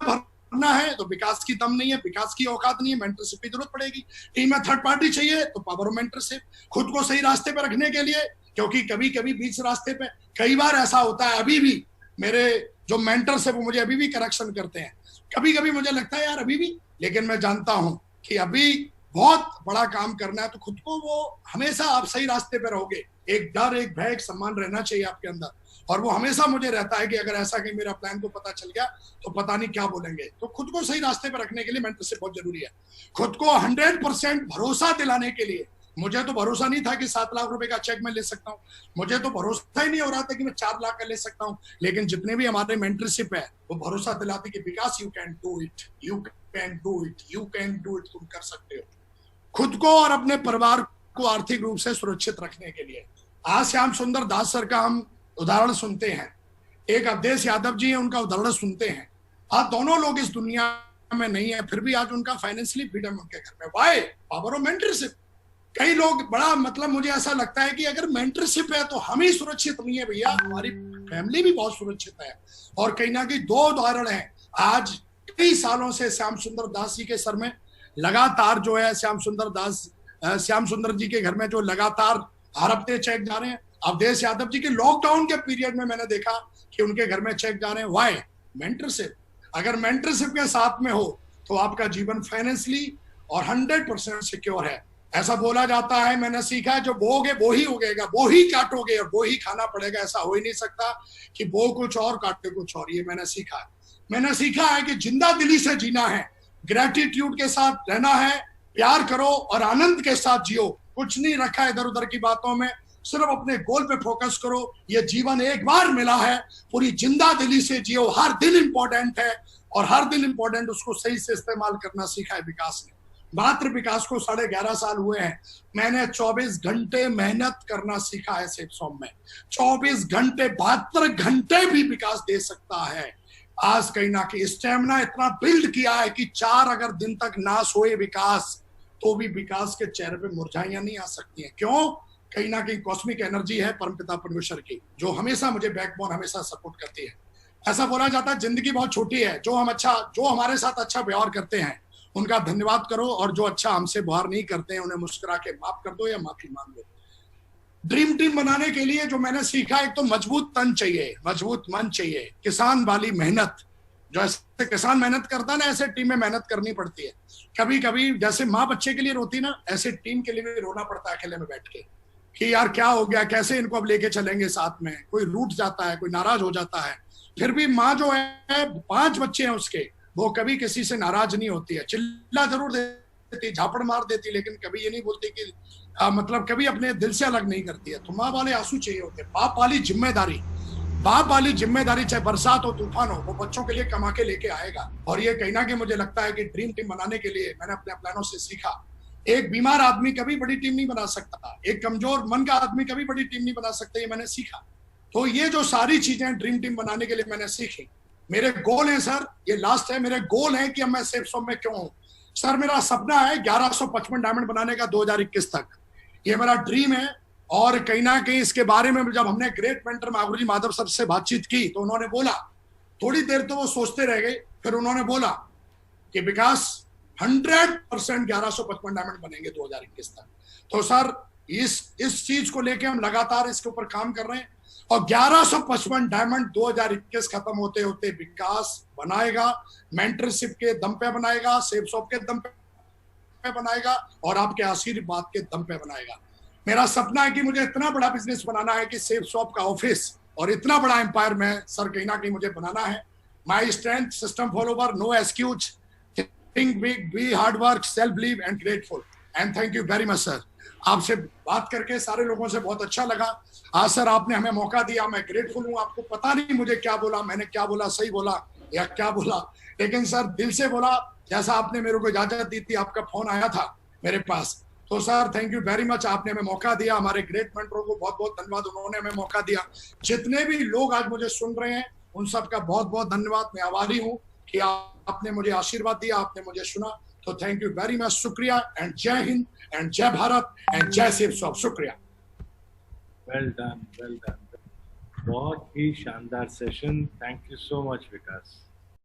भरना है तो विकास की दम नहीं है, विकास की औकात नहीं है, मेंटरशिप की जरूरत पड़ेगी। टीम में थर्ड पार्टी चाहिए तो पावर ऑफ मेंटरशिप। खुद को सही रास्ते पर रखने के लिए, क्योंकि कभी कभी बीच रास्ते पे कई बार ऐसा होता है, अभी भी मेरे जो मेंटर्स है वो मुझे अभी भी करेक्शन करते हैं। कभी कभी मुझे लगता है यार अभी भी, लेकिन मैं जानता हूं कि अभी बहुत बड़ा काम करना है। तो खुद को, वो हमेशा आप सही रास्ते पे रहोगे, एक डर, एक भय, एक सम्मान रहना चाहिए आपके अंदर। और वो हमेशा मुझे रहता है कि अगर ऐसा कि मेरा प्लान को पता चल गया तो पता नहीं क्या बोलेंगे। तो खुद को सही रास्ते पर रखने के लिए मेंटरशिप बहुत जरूरी है। खुद को 100% भरोसा दिलाने के लिए, मुझे तो भरोसा नहीं था कि 7 लाख रुपए का चेक मैं ले सकता हूँ, मुझे तो भरोसा ही नहीं हो रहा था कि मैं 4 लाख का ले सकता हूँ। लेकिन जितने भी हमारे मेंटरशिप है वो भरोसा दिलाते कि Vikas, you can do it, you can do it, you can do it, तुम कर सकते हो। खुद को और अपने परिवार को आर्थिक रूप से सुरक्षित रखने के लिए आज श्याम सुंदर दास सर का हम उदाहरण सुनते हैं, एक अवधेश यादव जी है उनका उदाहरण सुनते हैं। आज दोनों लोग इस दुनिया में नहीं है, फिर भी आज उनका फाइनेंशियली फ्रीडम उनके घर में। वाई? Power of mentorship. कई लोग बड़ा, मतलब मुझे ऐसा लगता है कि अगर मेंटरशिप है तो हम ही सुरक्षित नहीं है भैया, हमारी फैमिली भी बहुत सुरक्षित है। और कहीं ना कहीं 2 उदाहरण है। आज कई सालों से श्याम सुंदर दास जी के सर में लगातार जो है, श्याम सुंदर जी के घर में जो लगातार हर हफ्ते चेक जा रहे हैं। अवधेश यादव जी के लॉकडाउन के पीरियड में मैंने देखा कि उनके घर में चेक जा रहे हैं। वाई? मेंटरशिप। अगर मेंटरशिप के साथ में हो तो आपका जीवन फाइनेंशियली और 100% सिक्योर है। ऐसा बोला जाता है, मैंने सीखा है, जो बोओगे वो ही उगेगा, वो ही काटोगे और वो ही खाना पड़ेगा। ऐसा हो ही नहीं सकता कि बो कुछ और काटे कुछ और। ये मैंने सीखा है। मैंने सीखा है कि जिंदा दिली से जीना है, ग्रेटिट्यूड के साथ रहना है, प्यार करो और आनंद के साथ जियो। कुछ नहीं रखा इधर उधर की बातों में, सिर्फ अपने गोल पे फोकस करो। ये जीवन एक बार मिला है, पूरी जिंदा दिली से जियो। हर दिन इंपॉर्टेंट है और हर दिन इंपॉर्टेंट, उसको सही से इस्तेमाल करना सीखा है विकास ने। मात्र विकास को 11.5 साल हुए हैं। मैंने 24 घंटे मेहनत करना सीखा है सेप्सॉम में। 24 घंटे, 72 घंटे भी विकास दे सकता है। आज कहीं ना कहीं स्टेमिना इतना बिल्ड किया है कि 4 अगर दिन तक ना सोए विकास, तो भी विकास के चेहरे पे मुरझाइयां नहीं आ सकती हैं। क्यों? कहीं ना कहीं कॉस्मिक एनर्जी है परमपिता परमेश्वर की, जो हमेशा मुझे बैकबोन, हमेशा सपोर्ट करती है। ऐसा बोला जाता है जिंदगी बहुत छोटी है, जो हमारे साथ अच्छा व्यवहार करते हैं उनका धन्यवाद करो, और जो अच्छा हमसे व्यवहार नहीं करते हैं उन्हें मुस्कुरा के माफ कर दो या माफी मांग लो। ड्रीम टीम बनाने के लिए जो मैंने सीखा, एक तो मजबूत तन चाहिए, मजबूत मन चाहिए, किसान वाली मेहनत। जो ऐसे किसान मेहनत करता है ना, ऐसे टीम में मेहनत करनी पड़ती है। कभी कभी जैसे माँ बच्चे के लिए रोती ना, ऐसे टीम के लिए भी रोना पड़ता है अकेले में बैठ के कि यार क्या हो गया, कैसे इनको अब लेके चलेंगे साथ में। कोई रूठ जाता है, कोई नाराज हो जाता है, फिर भी माँ जो है, 5 बच्चे हैं उसके, वो कभी किसी से नाराज नहीं होती है। चिल्ला जरूर देती, झापड़ मार देती, लेकिन कभी ये नहीं बोलती कि मतलब कभी अपने दिल से अलग नहीं करती है। तो माँ वाले आंसू चाहिए होते। बाप वाली जिम्मेदारी, चाहे बरसात हो तूफान हो, वो बच्चों के लिए कमा के लेके आएगा। और ये कहीं ना कहीं मुझे लगता है कि ड्रीम टीम बनाने के लिए मैंने अपने प्लानों से सीखा। एक बीमार आदमी कभी बड़ी टीम नहीं बना सकता, एक कमजोर मन का आदमी कभी बड़ी टीम नहीं बना सकता, ये मैंने सीखा। तो ये जो सारी चीजें ड्रीम टीम बनाने के लिए मैंने सीखी, मेरे गोल हैं सर, ये लास्ट है, मेरे गोल हैं कि अब मैं सेफ शॉप में क्यों हूं सर। मेरा सपना है 1155 डायमंड बनाने का 2021 तक, ये मेरा ड्रीम है। और कहीं ना कहीं इसके बारे में जब हमने ग्रेट मेंटर गुरुजी माधव सर से बातचीत की तो उन्होंने बोला, थोड़ी देर तो वो सोचते रह गए, फिर उन्होंने बोला कि विकास 100% 1155 डायमंड बनेंगे 2021 तक। तो सर इस चीज को लेके हम लगातार इसके ऊपर काम कर रहे हैं और 1155 डायमंड 2021 खत्म होते होते विकास बनाएगा, मेंटरशिप के दम पे बनाएगा, सेफ शॉप के दम पे बनाएगा और आपके आशीर्वाद के दम पे बनाएगा। मेरा सपना है कि मुझे इतना बड़ा बिजनेस बनाना है कि सेफ शॉप का ऑफिस और इतना बड़ा एम्पायर में सर कहीं ना कहीं मुझे बनाना है। My strength, system follower, no excuse, think big, be hard work, self believe and grateful. And thank you very much sir. आपसे बात करके सारे लोगों से बहुत अच्छा लगा। आज सर आपने हमें मौका दिया, मैं ग्रेटफुल हूँ। आपको पता नहीं मुझे क्या बोला, मैंने क्या बोला, सही बोला या क्या बोला, लेकिन सर दिल से बोला जैसा आपने मेरे को इजाजत दी थी। आपका फोन आया था मेरे पास, तो sir thank you very much. आपने हमें मौका दिया, हमारे ग्रेट मेंटरों को बहुत बहुत धन्यवाद, उन्होंने हमें मौका दिया। जितने भी लोग आज मुझे सुन रहे हैं उन सबका बहुत बहुत धन्यवाद। मैं आभारी हूँ कि आपने मुझे आशीर्वाद दिया, आपने मुझे सुना। तो थैंक यू वेरी मच, शुक्रिया। एंड जय हिंद एंड जय भारत एंड जय सेफ शॉप। शुक्रिया। Well done, well done. बहुत ही शानदार session. Thank you so much Vikas.